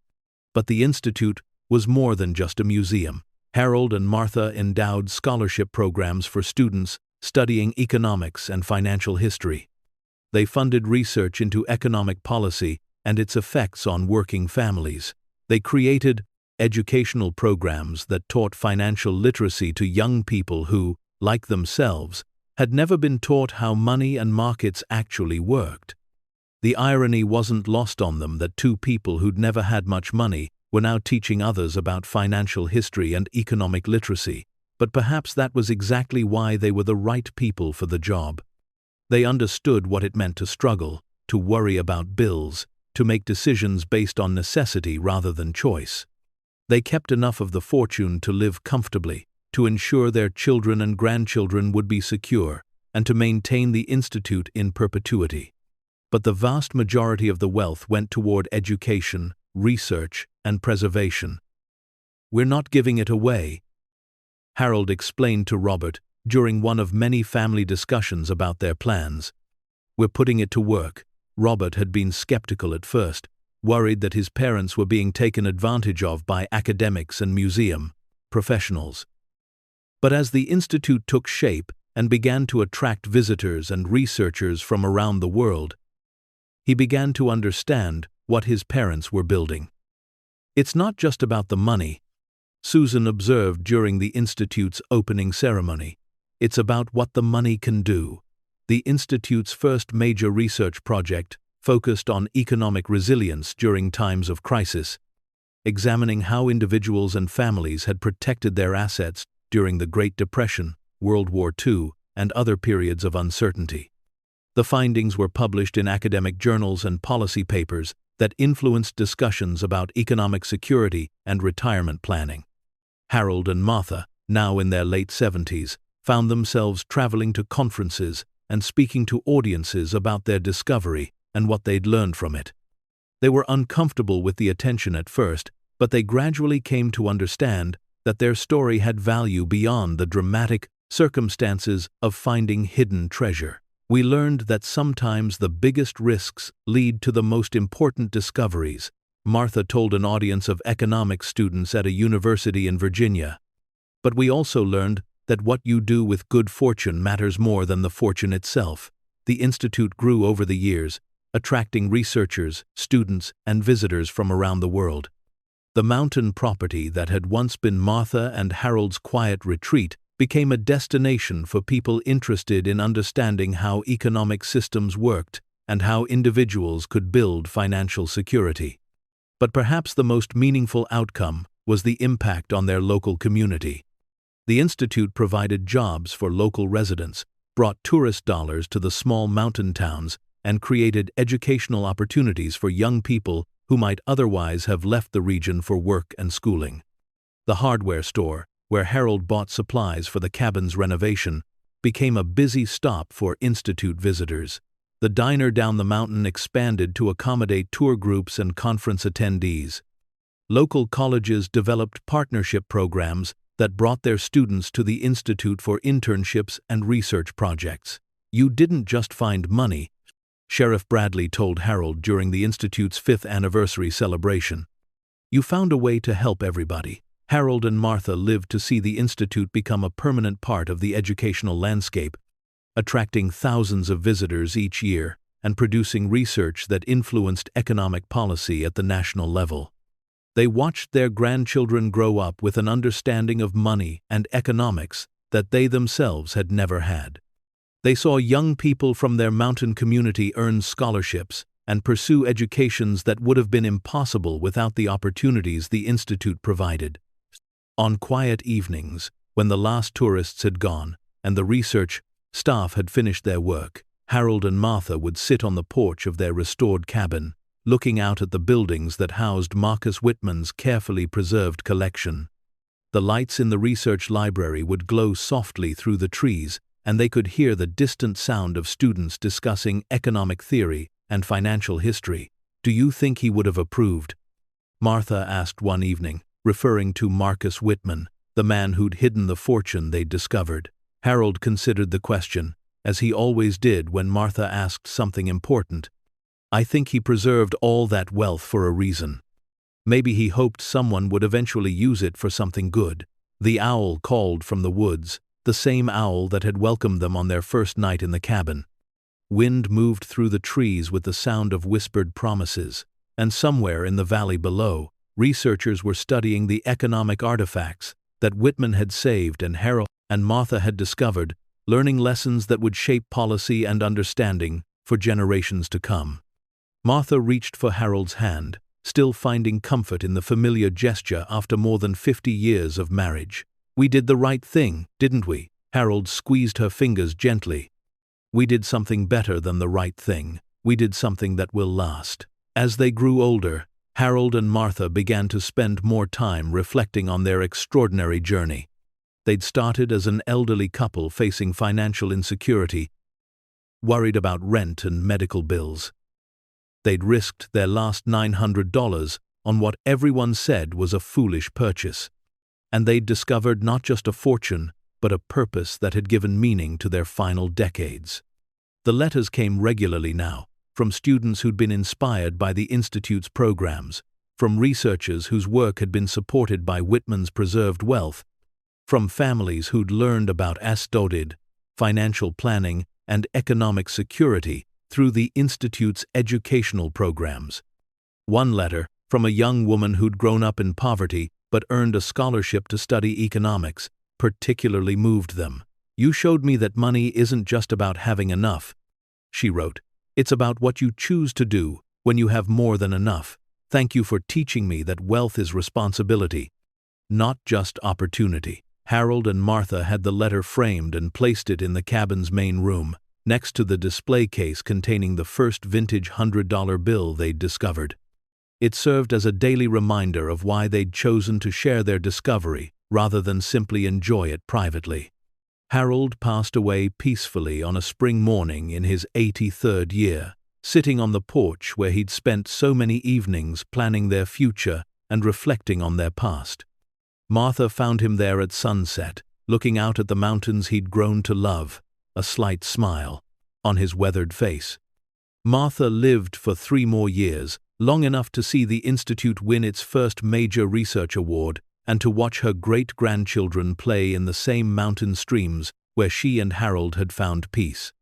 But the Institute was more than just a museum. Harold and Martha endowed scholarship programs for students studying economics and financial history. They funded research into economic policy and its effects on working families. They created educational programs that taught financial literacy to young people who, like themselves, had never been taught how money and markets actually worked. The irony wasn't lost on them that two people who'd never had much money were now teaching others about financial history and economic literacy, but perhaps that was exactly why they were the right people for the job. They understood what it meant to struggle, to worry about bills, to make decisions based on necessity rather than choice. They kept enough of the fortune to live comfortably, to ensure their children and grandchildren would be secure, and to maintain the institute in perpetuity. But the vast majority of the wealth went toward education, research, and preservation. "We're not giving it away," Harold explained to Robert during one of many family discussions about their plans. "We're putting it to work." Robert had been skeptical at first, worried that his parents were being taken advantage of by academics and museum professionals. But as the institute took shape and began to attract visitors and researchers from around the world, he began to understand what his parents were building. "It's not just about the money," Susan observed during the institute's opening ceremony. "It's about what the money can do." The institute's first major research project focused on economic resilience during times of crisis, examining how individuals and families had protected their assets during the Great Depression, World War II, and other periods of uncertainty. The findings were published in academic journals and policy papers that influenced discussions about economic security and retirement planning. Harold and Martha, now in their late 70s, found themselves traveling to conferences and speaking to audiences about their discovery and what they'd learned from it. They were uncomfortable with the attention at first, but they gradually came to understand that their story had value beyond the dramatic circumstances of finding hidden treasure. "We learned that sometimes the biggest risks lead to the most important discoveries," Martha told an audience of economics students at a university in Virginia. "But we also learned that what you do with good fortune matters more than the fortune itself." The institute grew over the years, attracting researchers, students, and visitors from around the world. The mountain property that had once been Martha and Harold's quiet retreat became a destination for people interested in understanding how economic systems worked and how individuals could build financial security. But perhaps the most meaningful outcome was the impact on their local community. The institute provided jobs for local residents, brought tourist dollars to the small mountain towns, and created educational opportunities for young people who might otherwise have left the region for work and schooling. The hardware store, where Harold bought supplies for the cabin's renovation, became a busy stop for institute visitors. The diner down the mountain expanded to accommodate tour groups and conference attendees. Local colleges developed partnership programs that brought their students to the institute for internships and research projects. "You didn't just find money," Sheriff Bradley told Harold during the institute's 5th anniversary celebration. "You found a way to help everybody." Harold and Martha lived to see the institute become a permanent part of the educational landscape, attracting thousands of visitors each year and producing research that influenced economic policy at the national level. They watched their grandchildren grow up with an understanding of money and economics that they themselves had never had. They saw young people from their mountain community earn scholarships and pursue educations that would have been impossible without the opportunities the institute provided. On quiet evenings, when the last tourists had gone and the research staff had finished their work, Harold and Martha would sit on the porch of their restored cabin, looking out at the buildings that housed Marcus Whitman's carefully preserved collection. The lights in the research library would glow softly through the trees, and they could hear the distant sound of students discussing economic theory and financial history. "Do you think he would have approved?" Martha asked one evening, referring to Marcus Whitman, the man who'd hidden the fortune they'd discovered. Harold considered the question, as he always did when Martha asked something important. "I think he preserved all that wealth for a reason. Maybe he hoped someone would eventually use it for something good." The owl called from the woods, the same owl that had welcomed them on their first night in the cabin. Wind moved through the trees with the sound of whispered promises, and somewhere in the valley below, researchers were studying the economic artifacts that Whitman had saved and Harold and Martha had discovered learning lessons that would shape policy and understanding for generations to come. Martha reached for Harold's hand, still finding comfort in the familiar gesture after more than 50 years of marriage. "We did the right thing, didn't we?" Harold squeezed her fingers gently. "We did something better than the right thing. We did something that will last." As they grew older, Harold and Martha began to spend more time reflecting on their extraordinary journey. They'd started as an elderly couple facing financial insecurity, worried about rent and medical bills. They'd risked their last $900 on what everyone said was a foolish purchase. And they'd discovered not just a fortune, but a purpose that had given meaning to their final decades. The letters came regularly now, from students who'd been inspired by the Institute's programs, from researchers whose work had been supported by Whitman's preserved wealth, from families who'd learned about Asdodid, financial planning, and economic security through the Institute's educational programs. One letter, from a young woman who'd grown up in poverty but earned a scholarship to study economics, particularly moved them. "You showed me that money isn't just about having enough," she wrote. "It's about what you choose to do when you have more than enough. Thank you for teaching me that wealth is responsibility, not just opportunity." Harold and Martha had the letter framed and placed it in the cabin's main room, next to the display case containing the first vintage $100 bill they'd discovered. It served as a daily reminder of why they'd chosen to share their discovery rather than simply enjoy it privately. Harold passed away peacefully on a spring morning in his 83rd year, sitting on the porch where he'd spent so many evenings planning their future and reflecting on their past. Martha found him there at sunset, looking out at the mountains he'd grown to love, a slight smile on his weathered face. Martha lived for 3 more years, long enough to see the Institute win its first major research award and to watch her great-grandchildren play in the same mountain streams where she and Harold had found peace.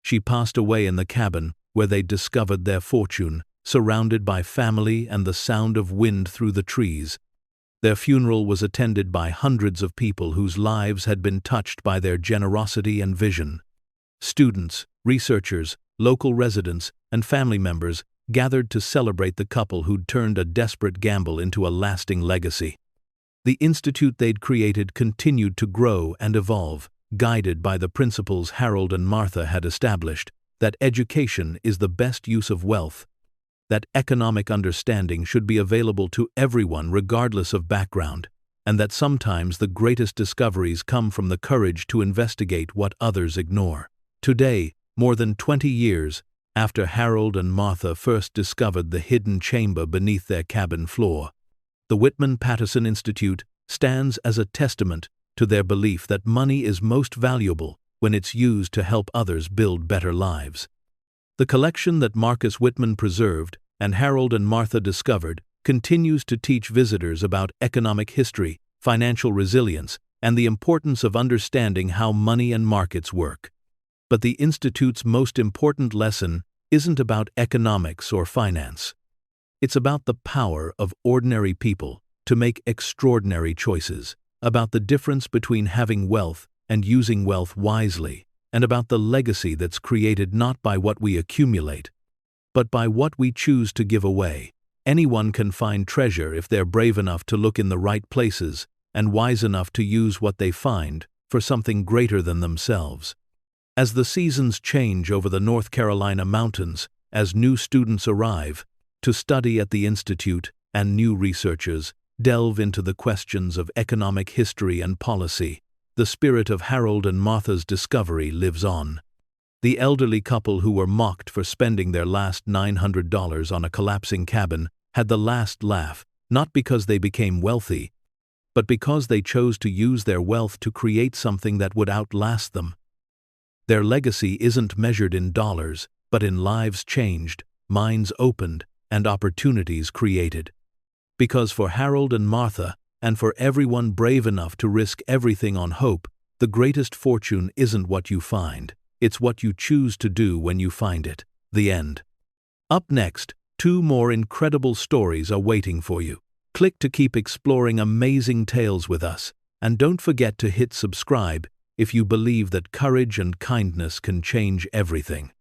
She passed away in the cabin where they'd discovered their fortune, surrounded by family and the sound of wind through the trees. Their funeral was attended by hundreds of people whose lives had been touched by their generosity and vision. Students, researchers, local residents, and family members gathered to celebrate the couple who'd turned a desperate gamble into a lasting legacy. The institute they'd created continued to grow and evolve, guided by the principles Harold and Martha had established, that education is the best use of wealth, that economic understanding should be available to everyone regardless of background, and that sometimes the greatest discoveries come from the courage to investigate what others ignore. Today, more than 20 years after Harold and Martha first discovered the hidden chamber beneath their cabin floor, the Whitman-Paterson Institute stands as a testament to their belief that money is most valuable when it's used to help others build better lives. The collection that Marcus Whitman preserved and Harold and Martha discovered continues to teach visitors about economic history, financial resilience, and the importance of understanding how money and markets work. But the Institute's most important lesson isn't about economics or finance. It's about the power of ordinary people to make extraordinary choices, about the difference between having wealth and using wealth wisely, and about the legacy that's created not by what we accumulate, but by what we choose to give away. Anyone can find treasure if they're brave enough to look in the right places and wise enough to use what they find for something greater than themselves. As the seasons change over the North Carolina mountains, as new students arrive to study at the Institute and new researchers delve into the questions of economic history and policy, the spirit of Harold and Martha's discovery lives on. The elderly couple who were mocked for spending their last $900 on a collapsing cabin had the last laugh, not because they became wealthy, but because they chose to use their wealth to create something that would outlast them. Their legacy isn't measured in dollars, but in lives changed, minds opened, and opportunities created. Because for Harold and Martha, and for everyone brave enough to risk everything on hope, the greatest fortune isn't what you find. It's what you choose to do when you find it. The end. Up next, 2 more incredible stories are waiting for you. Click to keep exploring amazing tales with us, and don't forget to hit subscribe if you believe that courage and kindness can change everything.